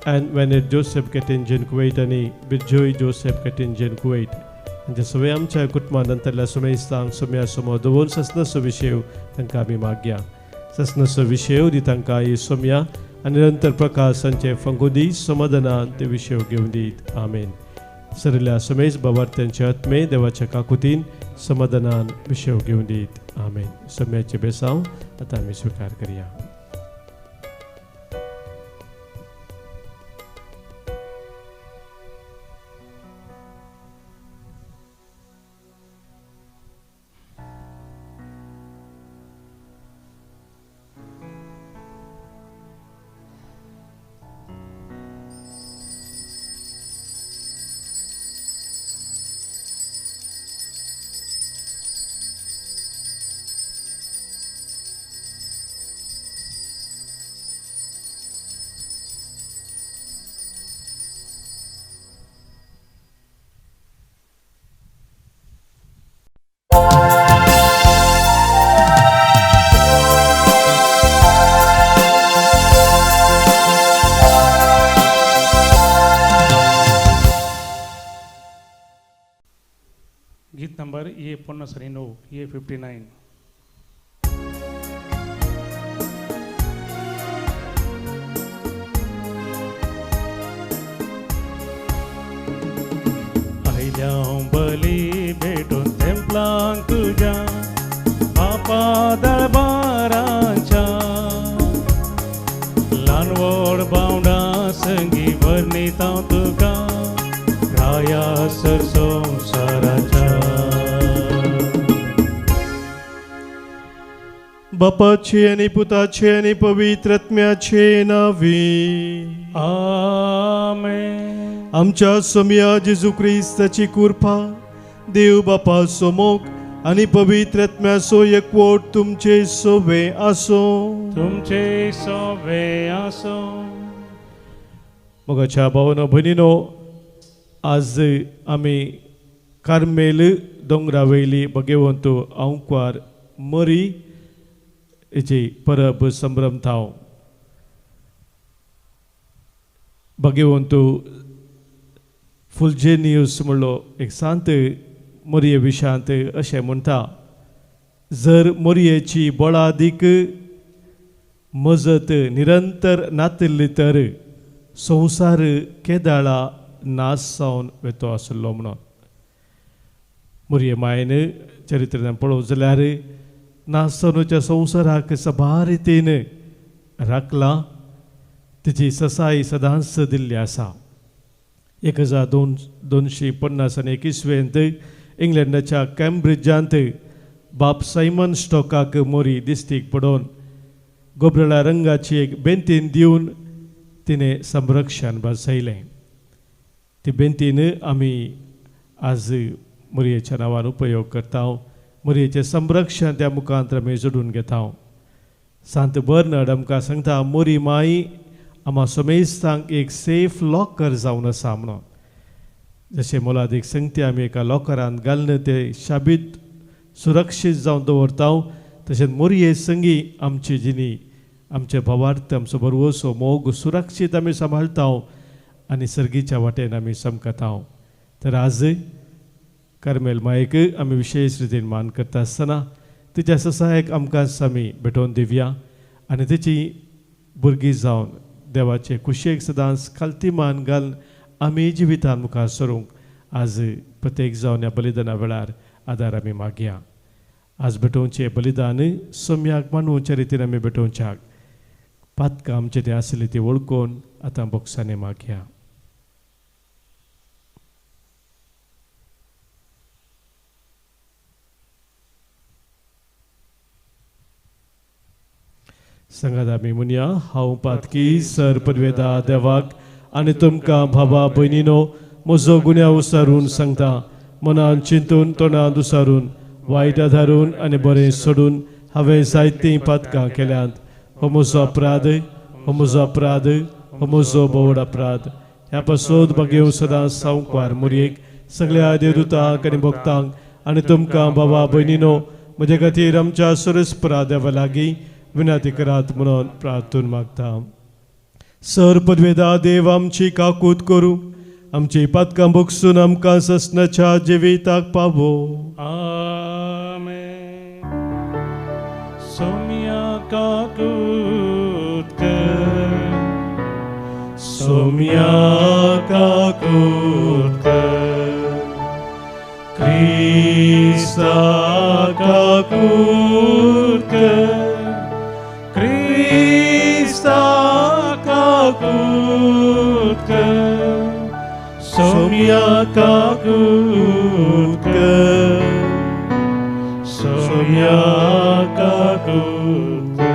A: and Venet Joseph Ketinjen Kuwait आणि बिजोय जोसेफ केटिंजन कुवेट म्हणजे सगळे आमच्या कुटुंबांतरल्या सुमेस्तांक सुम्या समोर दवरून ससनस विषय तांकां आमी मागया. ससनस विषय दी तांकां ही सुम्या आनी निरंतर प्रकाशांचे फंगुदी समाधानान ते विषय घेवन दीत. आमेन. सरल्या सुमेश बाबार्थ्यांचे आत्मे देवाच्या काकुतीन समाधानान विषय घेवन दीत. आमेन. सुम्याचे बेसांव आतां आमी स्वीकार करया.
C: गीत नंबर E49 E59. आयल्या बली भेटून तेंपलांक तुझ्या दरबारांच्या ल्हान व्हड बावंडा संगी वर्णिता तुका राया सर संवसाराच्या.
B: बापाचे आणि पुताचे आणि पवित्रात्म्याचे नावे.
C: आमेन.
B: आमच्या सोम्या जेजू ख्रिस्ताची कृपा, देव बापा सोमोग आणि पवित्रात्म्याचो एकवट तुमचे सोबे आसो.
C: तुमचे सोबे आसो.
A: मोगाच्या भावानो भयणीनो, आज आमी कार्मेल दोंगरा वयली भगवंत आंकवार मरी हेची परब संभ्रमताव. भगवंत फुलजेनियस म्हणलो एक सांत मोरये विशांत अशें म्हणटा, जर मोरयेची बळादीक मजत निरंतर नातिल्ली तर संवसार केदाळा नाश जावन वेतो आसलो म्हणून. मोरये मायन चरित्रांत पळोवं जाल्यार नाश जावनच्या संवसाराक सभा रितीन राखला, तिची ससाई सदांच दिल्ली आसा. 1251 इंग्लंडाच्या कॅम्ब्रिजांत बाप सायमन स्टॉकाक मोरी दिश्टीक पडोवन गोबरळा रंगाची एक बेंतीन दिवन तिने संरक्षण बसयलें. ती बेंतीन आमी आज मोरयेच्या नांवान उपयोग करता. मोरयेचें संरक्षण त्या मुखांतर आमी जोडून घेता. सांत बर्नार्ड आमकां सांगता, मोरी माई आम्हा सोमेस्तांक एक सेफ लॉकर जावन आसा म्हणून. जशें मोलादीक संगती आमी एका लॉकरांत घालून ते शाबीत सुरक्षीत जावन दवरता, तशेंच मोरये संगी आमची जिणी आमचे भावार्थ आमचो बरवसो मोग सुरक्षीत आमी सांबाळटा आनी सर्गीच्या वाटेन आमी समकता. तर आज कार्मेल मायेक आमी विशेश रितीन मान करता आसतना तिच्या ससायक आमकां आमी भेटोवन दिवया आनी तिची भुरगीं जावन देवाचे कुशेक सदांच खालती मान घालून आमी जिवितान मुखार सरूंक आज प्रत्येक जावन ह्या बलिदाना वेळार आदार आमी मागया. आज भेटोवचें बलिदान सोम्याक मानूच्या रितीन आमी भेटोवच्याक पातकां आमचें तें आसली ती वळखून आतां बोक्सांनी मागया. सांगात आमी म्हणया, हांव पातकी सर पदवेदा देवाक आनी तुमकां भावा भयणीनो म्हजो गुन्या उसारून सांगता. मनान चिंतून तोंडांत उसारून वायट आदारून आनी बरें सोडून हांवें जायतीं पातकां केल्यांत. हो म्हजो अपराध, हो म्हजो अपराध, हो म्हजो बोड अपराध. ह्या पासून भगेव सदां सांवकार मोरयेक सगळ्या देवदूतांक आनी भक्तांक आनी तुमकां भावा भयणीनो म्हजे खातीर आमच्या सरस्परा देवा लागीं विनंती करात म्हणून प्रार्थून मागता. सर पदवेदा देव आमची काकूत करूं, आमची पातकां भोगसून आमकां ससनाच्या जिविताक पावो.
C: आमेन. सोम्या काकूत कर,
B: सोम्या काकूत कर, ख्रिस्ता काकूत कर, ख्रिस्ता काकूत कर, सोम्या काकूत कर, सोम्या काकूत कर.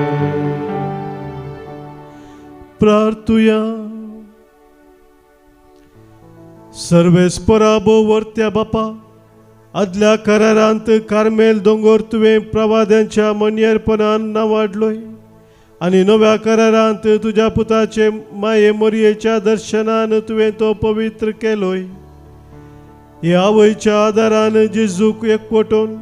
B: प्रार्थुया. सर्वेस्परा वर्त्या बापा, आदल्या करारांत कार्मेल दोंगर तुवें प्रवाद्यांच्या मन्येरपणान नांवाडलोय आनी नव्या करारांत तुज्या पुताचे माये मोरयेच्या दर्शनान तुवें तो पवित्र केलोय. ह्या आवयच्या आदारान जेजूक एकवटून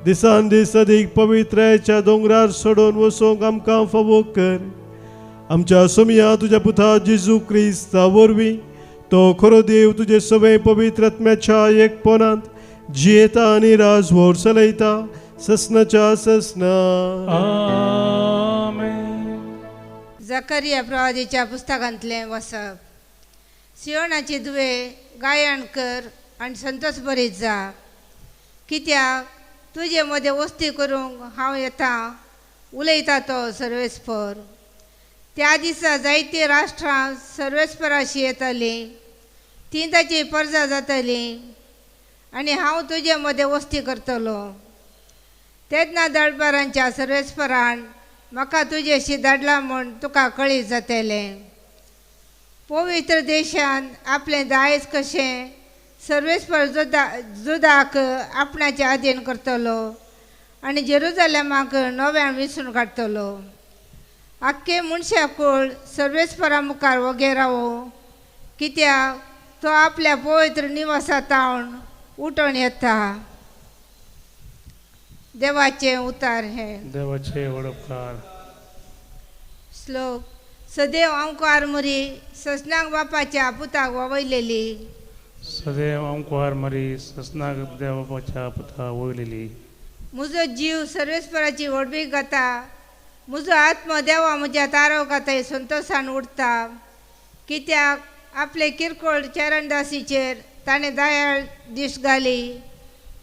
B: दिसान दीस अदीक पवित्रायेच्या दोंगरार सोडून वचूंक आमकां फावो कर. आमच्या सोम्या तुज्या पुता जेजू क्रिस्ता वरवीं तो खरो देव तुजे सगळे पवित्र आत्म्याच्या एकपणांत जियेता आनी राजवोर चलयता ससनाच्या ससना.
C: आमेन.
D: जकरिया प्रवादीच्या पुस्तकांतलें वसप. सियोनाची दुवे गायन कर आनी संतोश भरीत जा, कित्याक तुजे मदें वस्ती करूंक हांव येता, उलयता तो सर्वेस्पर. त्या दिसा जायतीं राष्ट्रां सर्वेस्पराशी येतलीं, ती ताची परजा जातलीं आनी हांव तुजे मदें वस्ती करतलो. तेन्ना दळबारांच्या सर्वेस्परान म्हाका तुजेशी धाडला म्हूण तुका कळीत जातलें. पवित्र देशांत आपलें दायज कशें सर्वेस्पर जुदाक आपणाचे अधीन करतलो आनी जेरुजलेमाक नव्यान विसरून काडटलो. आख्खे मनशा कुळ सर्वेस्परा मुखार वगे रावो, कित्याक तो आपल्या पवित्र निवासांतावन उठोन येता. देवाचे उतार हे.
C: देवाचे वडपकार.
D: श्लोक. सदैव आमकां आरमुरी ससनाक बापाच्या पुताक ववयलेली.
C: सदैव आमकां आरमुरी ससनाक देवाच्या पुताक वयलेली.
D: म्हजो जीव सर्वेस्पराची व्हडवीक घाता, म्हजो आत्म देवा म्हज्या तारकाताय संतोशान उरता, कित्याक आपले किरकोळ चरणदासीचेर ताणें दयाळ दिश्ट घाली.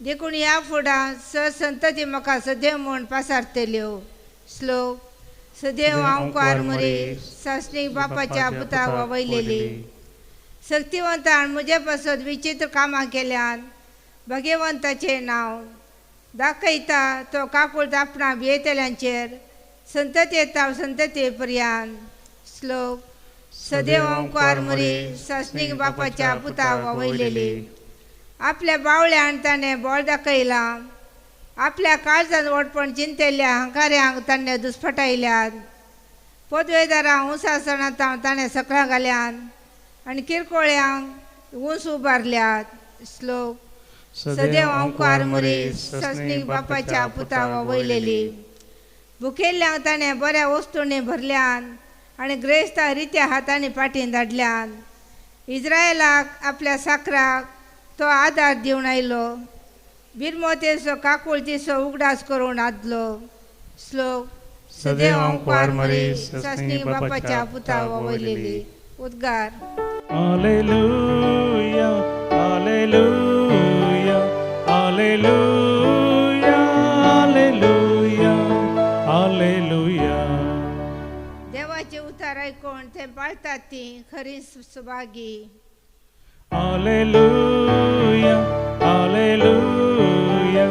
D: देखून ह्या फुडां संतती म्हाका सदैव म्हूण पासारतल्यो. श्लोक. सदैव आमकां आरमुरी सासणीक बापाच्या पुताक ववयलेली. शक्तिवंतान म्हजे पासत विचित्र कामां केल्यान भगवंताचें नांव दाखयता तो काकूळ आपणा भियेतल्यांचेर संतती येता संतती पर्यंत. श्लोक. सदैव आमकां आरमुरी सासणीक बापाच्या पुताक ववयलेली. आपल्या बावळ्यान ताणें बळ दाखयला, आपल्या काळजांत ओडपण चिंतेल्या हंकार्यांक ताणें दुस्पटायल्यात. पदवेदारांक उंसासणांत ताणें सकलां घाल्यात आनी किरकोळ्यांक उंच उबारल्यात. श्लोक. सदैव आमकां आरमुरी सासणीक बापाच्या पुताक ववयलेली. भुकेल्ल्यांक ताणें बऱ्या वस्तूंनी भरल्यात आनी ग्रेस्तां रित्या हातांनी पाटीन धाडल्यात. इस्रायलाक आपल्या साकराक तो आदार दिवन आयलो, बिरमोतेचो काकूळ तिसो उगडास करून आदलो. श्लोक. सदैव आमकां आरमुरी सासणीक बापाच्या पुताक ववयलेली. उद्गार.
C: Hallelujah hallelujah hallelujah hallelujah hallelujah.
D: देवाचे उतार आयकून ते पाळटात ती खरी सुभागी.
C: Hallelujah hallelujah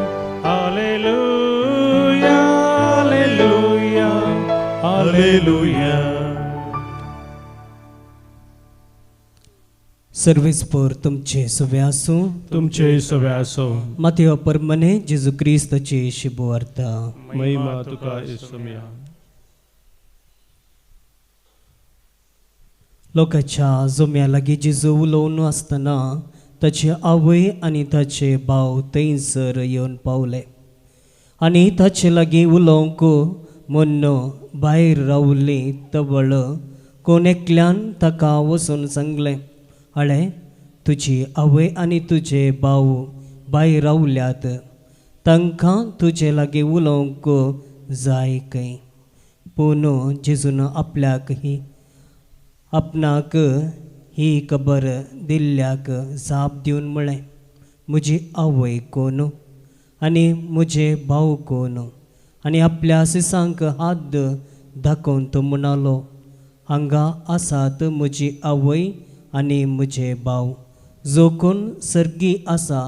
C: hallelujah hallelujah hallelujah.
E: सर्वेस्पर तुमचे सवे आसूं.
A: तुमचे सवे आसो.
E: मातयो परमने जेजू क्रिस्ताची शिबुवार्ता.
A: महिमा तुका येसुमिया.
E: लोकांच्या जोम्या लागीं जेजू उलोवन आसतना ताची आवय आनी ताचे भाव थंयसर येवन पावले आनी ताचे लागीं उलोवंक म्हूण भायर रावली. तवळ कोण एकल्यान ताका वचून सांगलें, हळे तुजी आवय आनी तुजे भाव भायर रावल्यात, तांकां तुजे लागीं उलोवंक जाय काय. पूण जेजून आपणाक ही खबर दिल्ल्याक जाप दिवन म्हळें, म्हजी आवय कोण आनी म्हजे भाव कोण. आनी आपल्या सिसांक हात दाखोवन तो म्हणालो, हांगा आसात म्हजी आवय आनी म्हजे भाव. जो कोण सर्गी आसा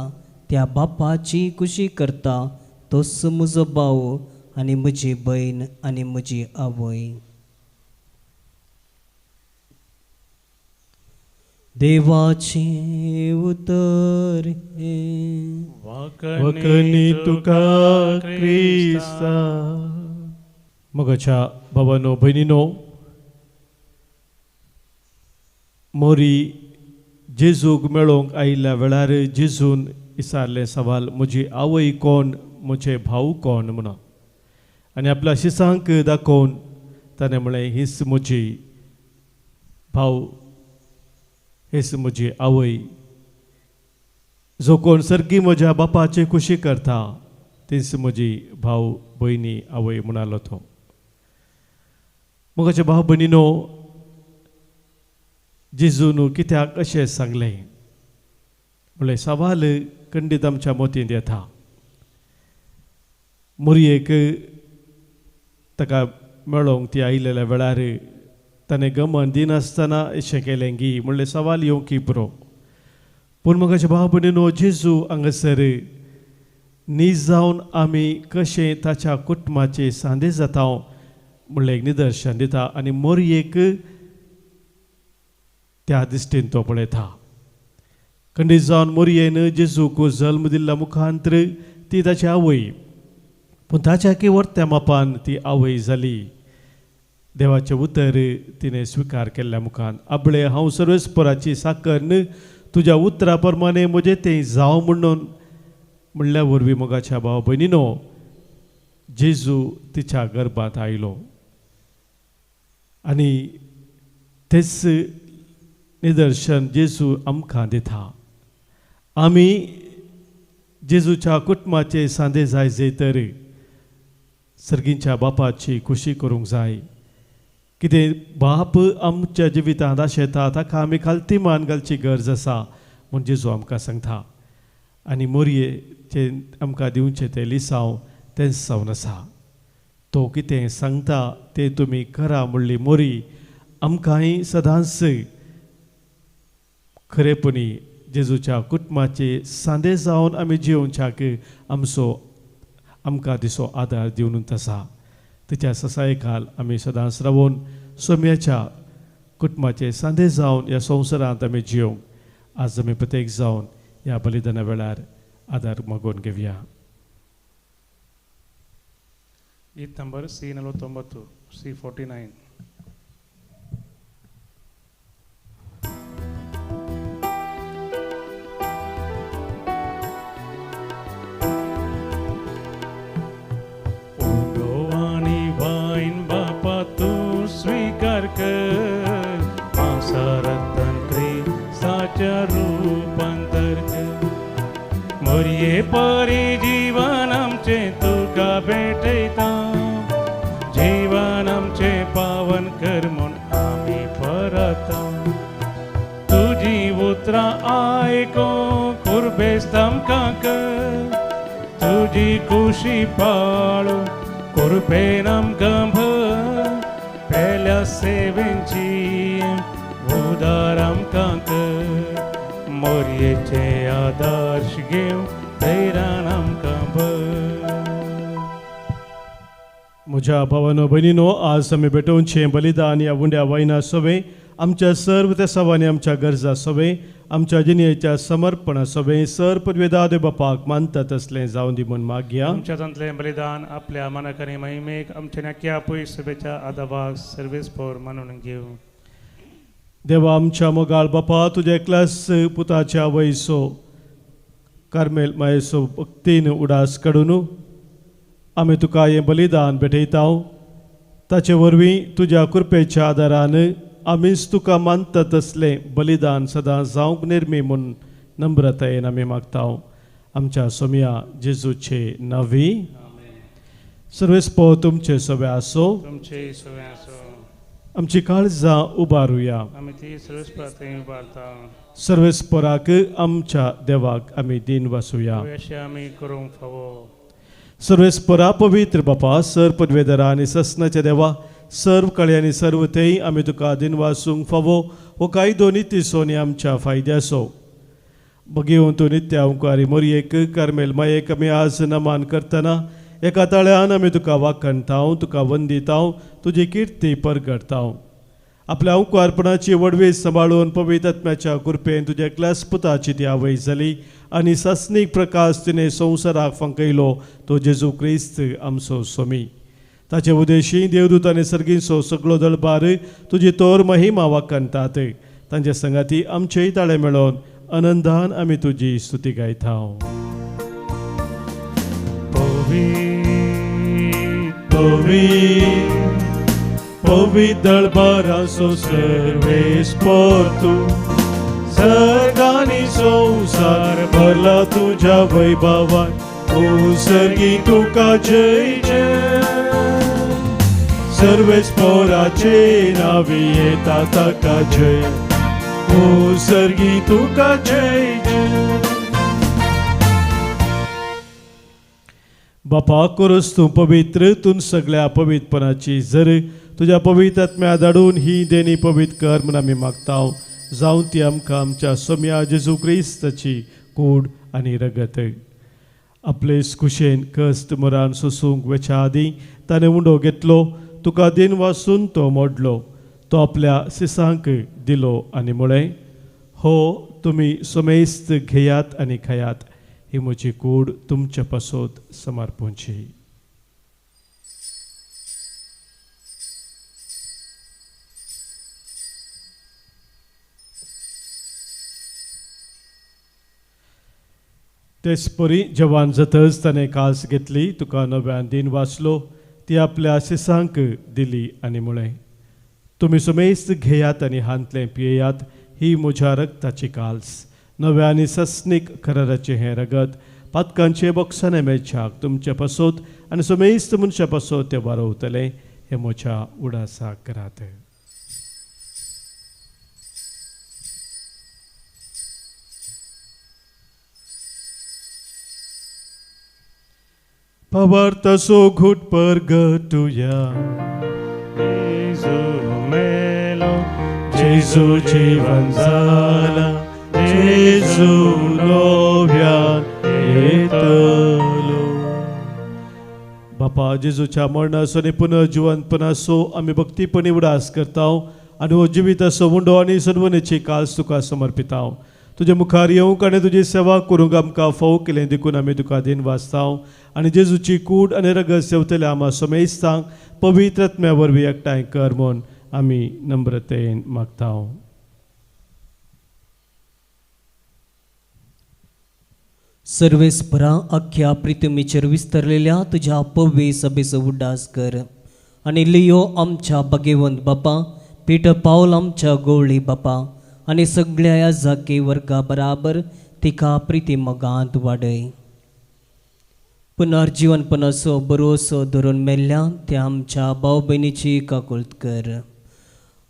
E: त्या बापाची कुशी करता तोच म्हजो भाव आनी म्हजी भयण आनी म्हजी आवय. देवाचे उतर हे.
A: वकनी तुका क्रिस्ता. मोगाच्या भावांनो भयणीनो, मोरी जेजूक मेळोवंक आयिल्ल्या वेळार जेजून विचारलें सवाल, म्हजी आवय कोण, म्हजे भाव कोण म्हणून. आनी आपल्या शिसांक दाखोवन ताणें म्हळें, हीच म्हजी भाव, हीच म्हजी आवय. जो कोण सर्गी म्हज्या बापाची खुशी करता तीच म्हजी भाव भयणी आवय म्हणालो तो. मुगाचे भाव भयणीनो, जेजून कित्याक अशें सांगलें म्हणल्यार सवाल खंडीत आमच्या मोतींत येता. मोरयेक ताका मेळोंक ती आयिल्ल्या वेळार ताणें गमन दिनासतना अशें केलें गी म्हणल्यार सवाल येवंक की पुरो. पूण मुगाचे भाव भयणीनो, जेजू हांगासर न्ही जावन आमी कशें ताच्या कुटुंबाचे सांदे जाता म्हणलें एक निदर्शन दिता आनी मोरयेक त्या दिश्टीन तो पळयता. खंडीत जावन मोरयेन जेजूक जल्म दिल्ल्या मुखांतर ती ताची आवय, पूण ताच्या केवरत्या मापान ती आवय जाली. देवाचें उतर तिणें स्विकार केल्ल्या मुखान, आबळे हांव सर्वेस्पराची साकन तुज्या उतरा प्रमाणे म्हजें तें जावं म्हणून म्हणल्या वरवीं मोगाच्या भाव भयणीनो, जेजू तिच्या गर्भांत आयलो आनी तेच निदर्शन जेजू आमकां दिता. आमी जेजूच्या कुटुंबाचे सांदे जाय तर सर्गींच्या बापाची खुशी करूंक जाय. कितें बाप आमच्या जिवितांत आशेता ताका आमी खालती मान घालची गरज आसा म्हूण जेजू आमकां सांगता. आनी मोरयेचे आमकां दिवचें तें लिसांव तेंच जावन आसा. तो कितें सांगता तें तुमी करा म्हणली मोरी आमकांय सदांच खरेपणी जेजूच्या कुटुंबाचे सांदे जावन आमी जिवच्याक आमकां दिसो आदार दिवनूच आसा. तिच्या ससाये खाल आमी सदांच रावून सोम्याच्या कुटुंबाचे सांदे जावन ह्या संवसारांत आमी जिवंक आज आमी प्रत्येक जावन ह्या बलिदाना वेळार आदार मागून घेवया.
C: गीत नंबर C49, C49. स्वीकार कर मांसारतन ख्रिस्ताच्या रूपांतर कर. मोरये परी जीवन आमचे तुका भेटयता, जीवन आमचे पावन कर म्हूण आमी परता. तुजी उतरां आयको कुर्बेस्त आमकां कर, तुजी खुशी पाळो कुर्बेन आमकां भर. पेल्या सेवेंची उदार आमकां कर, मोरयेचे आदर्श घेवन धैर्यान आमकां भर.
A: म्हज्या भावानो भयणीनो, आज आमी भेटोवचें बलिदान ह्या उंड्या वायना सोबे आमच्या सर्व तेसावांनी आमच्या गरजा सोबे आमच्या जिणेच्या समर्पणा सोबे सर पदवेदादे बापाक मानता तसलें जावन दी म्हूण मागया.
C: आमच्यातलें बलिदान आपल्या मनाक आनी महिमेक आमच्या नक्या पयस सभेच्या आदाबाक सर्वेस्पर मानून घेव.
A: देवा आमच्या मोगाळ बापा, तुज्या एकल्याच पुताच्या वयसो कार्मेल मायेचो भक्तीन उडास काडून आमी तुका हें बलिदान भेटयता. ताचे वरवीं तुज्या कृपेच्या आदारान आमीच तुका मानता तसलें बलिदान सदां जावंक निर्मी म्हूण नम्रतायेन आमी मागता. आमच्या सोम्या जेजूचे नांवी. सर्वेस्पो तुमचे सोबे आसो.
C: तुमचे सोबे आसो.
A: आमची काळजां उबारुया.
C: आमी ती सर्वेस्परांत उबारता.
A: सर्वेस्पराक आमच्या देवाक आमी दिन वासुया.
C: अशें आमी करूंक फावो.
A: सर्वेस्परा पवित्र बापा, सर पदवेदरा आनी ससनाच्या देवा, सर्व कळे आनी सर्व तेय आमी तुका दिन वासूंक फावो. हो कायदो नित्य सोनी आमच्या फायद्याचो बघेवन तूं नित्य अवकारी मोरयेक कार्मेल मायेक आमी आज नमान करतना एका ताळ्यान आमी तुका वाखणता, तुका वंदिता, तुजी किर्ती परगडता. आपल्या अवकारपणाची वडवीत सांबाळून पवित्र आत्म्याच्या कृपेन तुज्या एकल्याच पुताची ती आवय जाली आनी सस्नीक प्रकाश तिणें संवसाराक फंकयलो, तो जेजू क्रिस्त आमचो सोमी. ताचे उदेशी देवदूत आनी सर्गींचो सगळो दळबार तुजी तोर महिमा वाखणटात. तांचे संगाती आमचेय ताळे मेळोन आनंदान आमी तुजी स्तुती गायता. पवित्र दळबाराचो सर्वेस्पर तूं
B: सर्गानी संसार भरला तुझ्या वैभवान ओ सर्गी तुका जय जय सर्वेच पोराचे नावे येता ताका जय ओ सर्गी तुका जय जय बापा करोस तूं पवित्र तूं सगळ्या पवित्रपणाची जर तुझ्या पवित्र आत्म्या धाडून ही देणी पवित्र कर म्हूण आमी मागता जावं ती आमकां आमच्या सोम्या जेजू क्रिस्ताची कूड आनी रगत आपले कुशेन कश्ट मरान सोसूंक वेच्या आदीं ताणें उंडो घेतलो तुका दिन वासून तो मोडलो तो आपल्या सिसांक दिलो आनी म्हळें हो तुमी सोमेस्त घेयात आनी खायात ही म्हजी कूड तुमच्या पासत समर्पूंची तेच परी जवान जातच ताणें कास घेतली तुका नव्यान दिन वाचलो ती आपल्या सिसांक दिली आनी म्हळें तुमी सुमेस्त घेयात आनी हांतलें पियेयात ही म्हज्या रक्ताची काल्स नव्या आनी सस्नीक कराराचें हें रगत पातकांचे बॉक्साने मेळच्याक तुमच्या पासत आनी सुमेस्त मनशा पासत तें वारवतलें हें म्हज्या उडासाक करात Pavartaso घुट पर गटुया
C: जेजू मेलो
B: जेजू जीवन जाला जेजू नव्यान येतलो बापा जेजूच्या मरणासो आनी पुनर्जिवंतपणासो आमी भक्तीपणी उडास करता आनी हो जिविताचो उंडो आनी सनवनेची काल्स तुका समर्पिता तुजे मुखार येवंक आनी तुजी सेवा करूंक आमकां फावो केलें देखून आमी तुका दिन वाचता आनी जेजूची कूड आनी रगत सेवतले आमा सोमेस्तांक पवित्र आत्म्या वरवीं एकठांय कर म्हूण आमी नम्रतेन मागता
E: सर्वेस्परा अख्ख्या प्रितमीचेर विस्तरलेल्या तुझ्या पव्य सभेचो उड्डास कर आनी लियो आमच्या भगेवंत बापा पीठ पावल आमच्या गवळी बापा आनी सगळ्या ह्या जाके वर्गा बराबर तिका प्रिती मोगांत वाडय पुनर्जीवनपणाचो बरोसो धरून मेल्ल्या त्या आमच्या भाव भयणीची काकुळट कर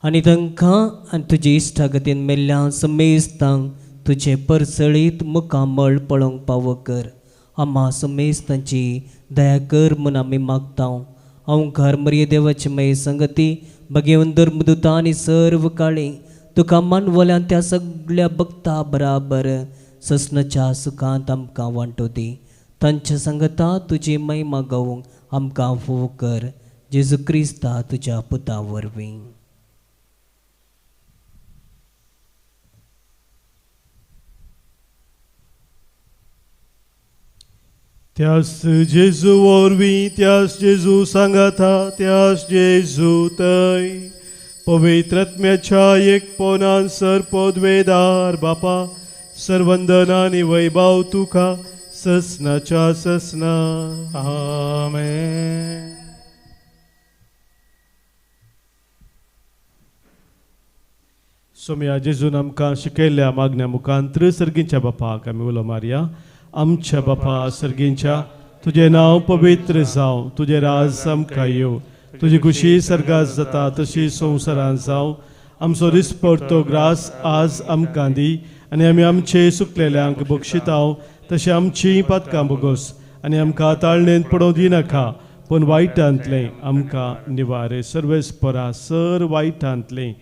E: आनी तांकां आनी तुजे इश्टागतीन मेल्ल्या समेस्तांक तुजे परसळीत मुखामळ पळोवंक पावो कर आम्हा समेस्तांची दया कर म्हूण आमी मागता हांव घर मर्ये देवाची मये संगती भगेवन धर्मदुता आनी सर्व काळी तुका मानवल्यान त्या सगळ्या भक्ता बराबर ससनाच्या सुखांत आमकां वांटो दी तांच्या संगता तुजी महिमा गावूंक आमकां फोव कर जेजू क्रिस्ता तुज्या पुता वरवीं
B: त्यास जेजू वरवीं त्यास जेजू सांगाता त्यास जेजू थंय पवित्र आत्म्याच्या एकपणान सरपदवेदार बापा सर्वंदना आनी वैभव तुका ससनाच्या ससना
C: आमेन
B: सोम्या जेजून आमकां शिकयल्ल्या मागण्या मुखांत्र सर्गींच्या बापाक आमी उलो मारया आमच्या बापा सर्गींच्या तुजें नांव पवित्र जावं तुजें राज आमकां येवं तुजी खुशी सर्गास जाता तशी संवसारांत जावं आमचो दिसपडतो ग्रास आज आमकां दी आनी आमी आमचे सुकलेल्यांक बक्षिता तशें आमची पातकां बोगोस आनी आमकां ताळणेंत पडोवं दिनाका पूण वायटांतलें आमकां निवार सर्वेस्परा सर वायटांतलें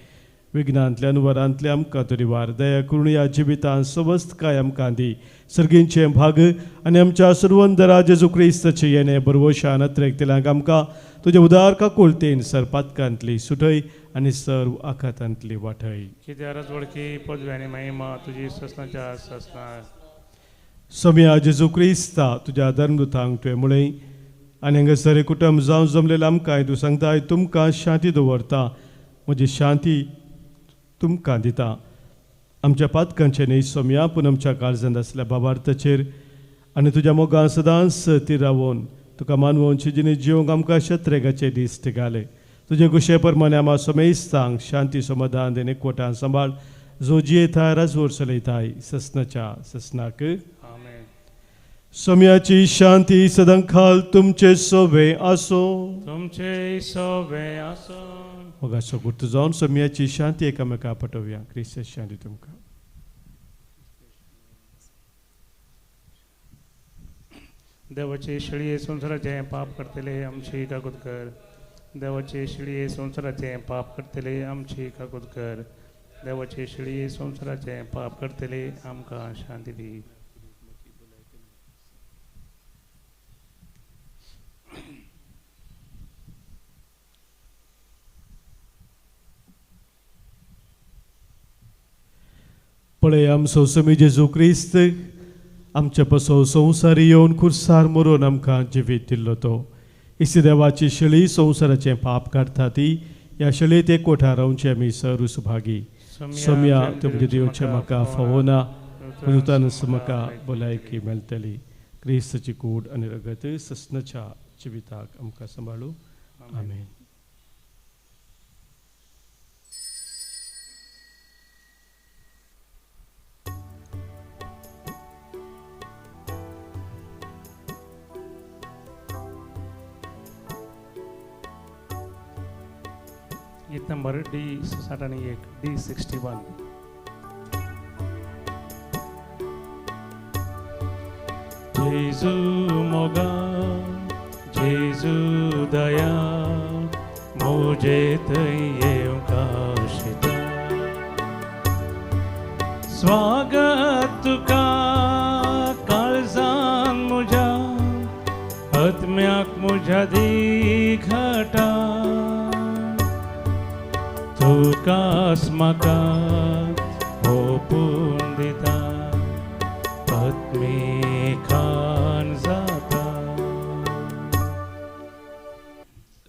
B: विघ्नांतल्यान वरांतले आमकां तरी वार दया करून ह्या जिवितांत सवस्त काय आमकां दी सर्गींचे भाग आनी आमच्या सर्वंदरा जेजू क्रिस्ताचे येणे बरवशान नत्रेकतेल्यांक आमकां तुजे उदार काकुळतेन सर पातकांतली सुटय आनी सर्व आखातांतली वाटय
C: कित्याक वळखी पदवी आनी महिमा तुजी ससनाच्या ससना
B: सोम्या जेजू क्रिस्ता तुज्या धर्मदुतांक तुवें म्हळें आनी हांगासर कुटुंब जावं जमलेलें आमकां तूं सांगता तुमकां शांती दवरता म्हजी शांती तुमकां दिता आमच्या पातकांचे न्ही सोम्या पूण आमच्या काळजांत आसल्या बाबार्थाचेर आनी तुज्या मोगान सदांच ती रावून तुका मानवोवची जिणे जिवंक आमकां शत्रेगाचे दिश्ट घाले तुजे कुशे प्रमाणे आमा सोमेस्तांक शांती समाधान देणे कोटान सांबाळ जो जियेता राजवोर चलयताय ससनाच्या ससनाक
C: आमेन.
B: सोम्याची शांती सदांखाल तुमचे सोबे आसो.
C: तुमचे सोबे आसो.
B: मोगाचो गुर्त जावन सोम्याची शांती एकामेका पटोवया. क्रिस्त शांती तुमकां.
C: देवाचे शिळये संसाराचे पाप करतले आमची काकूत कर. देवाचे शिळये संसाराचे पाप करतले आमची काकूत कर. देवाचे शिळये संसाराचे पाप करतले आमकां शांती दी.
B: पळय आमचो समी जेजू क्रिस्त आमच्या पसो संवसार येवन खुर्सार मरून आमकां जिवीत दिल्लो तो. इसी देवाची शिळी संवसाराचें पाप काडटा ती ह्या शिळेत एकवटा रावचे आमी सर सुभागी. सोम्या तुमचे देवचे म्हाका फावोना उतानस म्हाका भलायकी मेळटली. क्रिस्ताची कूड आनी रगत ससनाच्या जिविताक आमकां सांबाळू. आमेन.
C: गीत नंबर D61 D61. जेजू मोगा जेजू दया मुझे येवंका शिता. स्वागत तुका काळजान म्हज्या आत्म्याक म्हज्या दी घाटा. तुकास म्हाका ओपून दिता आत्मीकान जाता.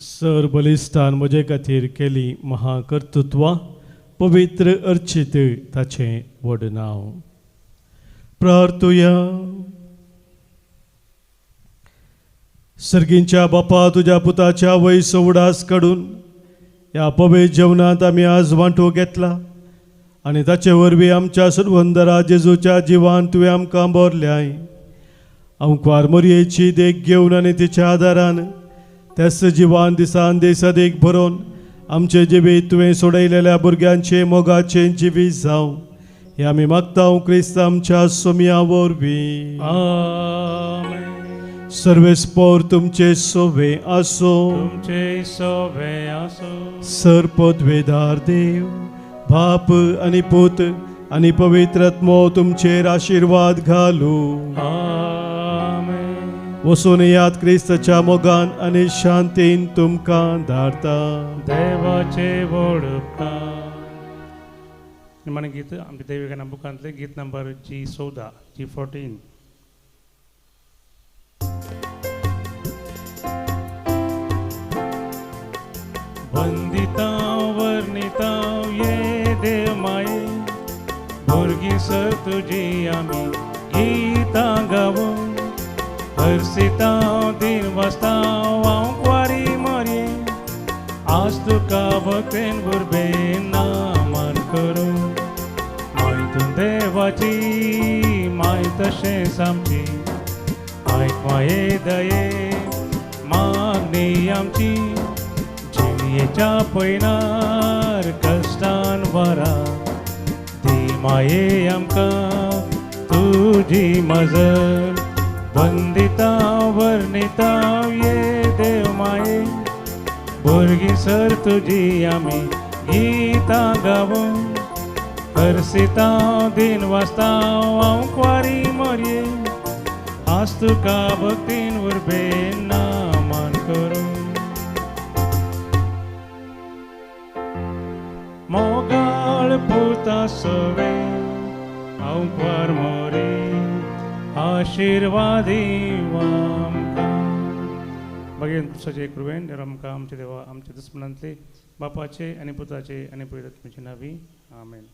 B: सर बलिस्तान म्हजे खातीर केली महाकर्तृत्वा पवित्र अर्चित ताचें व्हड नांव. प्रार्थुया. सर्गींच्या बापा तुज्या पुताच्या वयस उडास काडून ह्या पवित्र जेवणात आमी आज वांटो घेतला आनी ताचे वरवीं आमच्या सुरवंदरा जेजूच्या जिवान तुवें आमकां भरल्याय. आमकां मरयेची देख घेवन आनी तिच्या आदारान त्याच जिवान दिसान दीस अदीक भरोवन आमचे जिवीत तुवें सोडयलेल्या भुरग्यांचे मोगाचें जिवीत जावं हें आमी मागता क्रिस्त आमच्या सोम्या वरवीं.
C: आमेन.
B: सर्वेस्पोर तुमचे सोबे आसो.
C: तुमचे सोबे आसो.
B: सर्पद्वेदार देव बाप आनी पूत आनी पवित्र आत्मो तुमचेर आशिर्वाद घालू.
C: आमेन.
B: वचून याद क्रिस्ताच्या मोगान आनी शांतीन तुमकां धाडता.
C: देवाचे व्हड उपकार. निमाणें गीत आमच्या देविकाना बुकांतले गीत नंबर G14 G14. वंदिता वर्णिता ये देव माये भुरगीं सर तुजी आमी गीतां गावो. हरसिता दिन वाजता हांव क्वारी मरये आज तुका भक्तेन बुरबेन नामान करूं. मायतून देवाची माय तशेंच आमची आयक माये दये मागणी आमची. जिणयेच्या पयनार कश्टान वरा दी माये आमकां तुजी मजर. वंदिता वर्णिता ये देव माये भुरगीं सर तुजी आमी गीतां गावो. हरसिता दिन वाजता हांव क्वारी मरये आज तुका भक्तीन उरबेन नामान करूं. मोगाळ पुता सवे हांव क्वार मोरे आशिर्वादी आमकां. भगेन पुरुषाचे कृपेन आमकां आमचे देवा आमचे दुस्मनांतले बापाचे आनी पुताचे आनी पवित्र आत्म्याचे नांवी आमेन.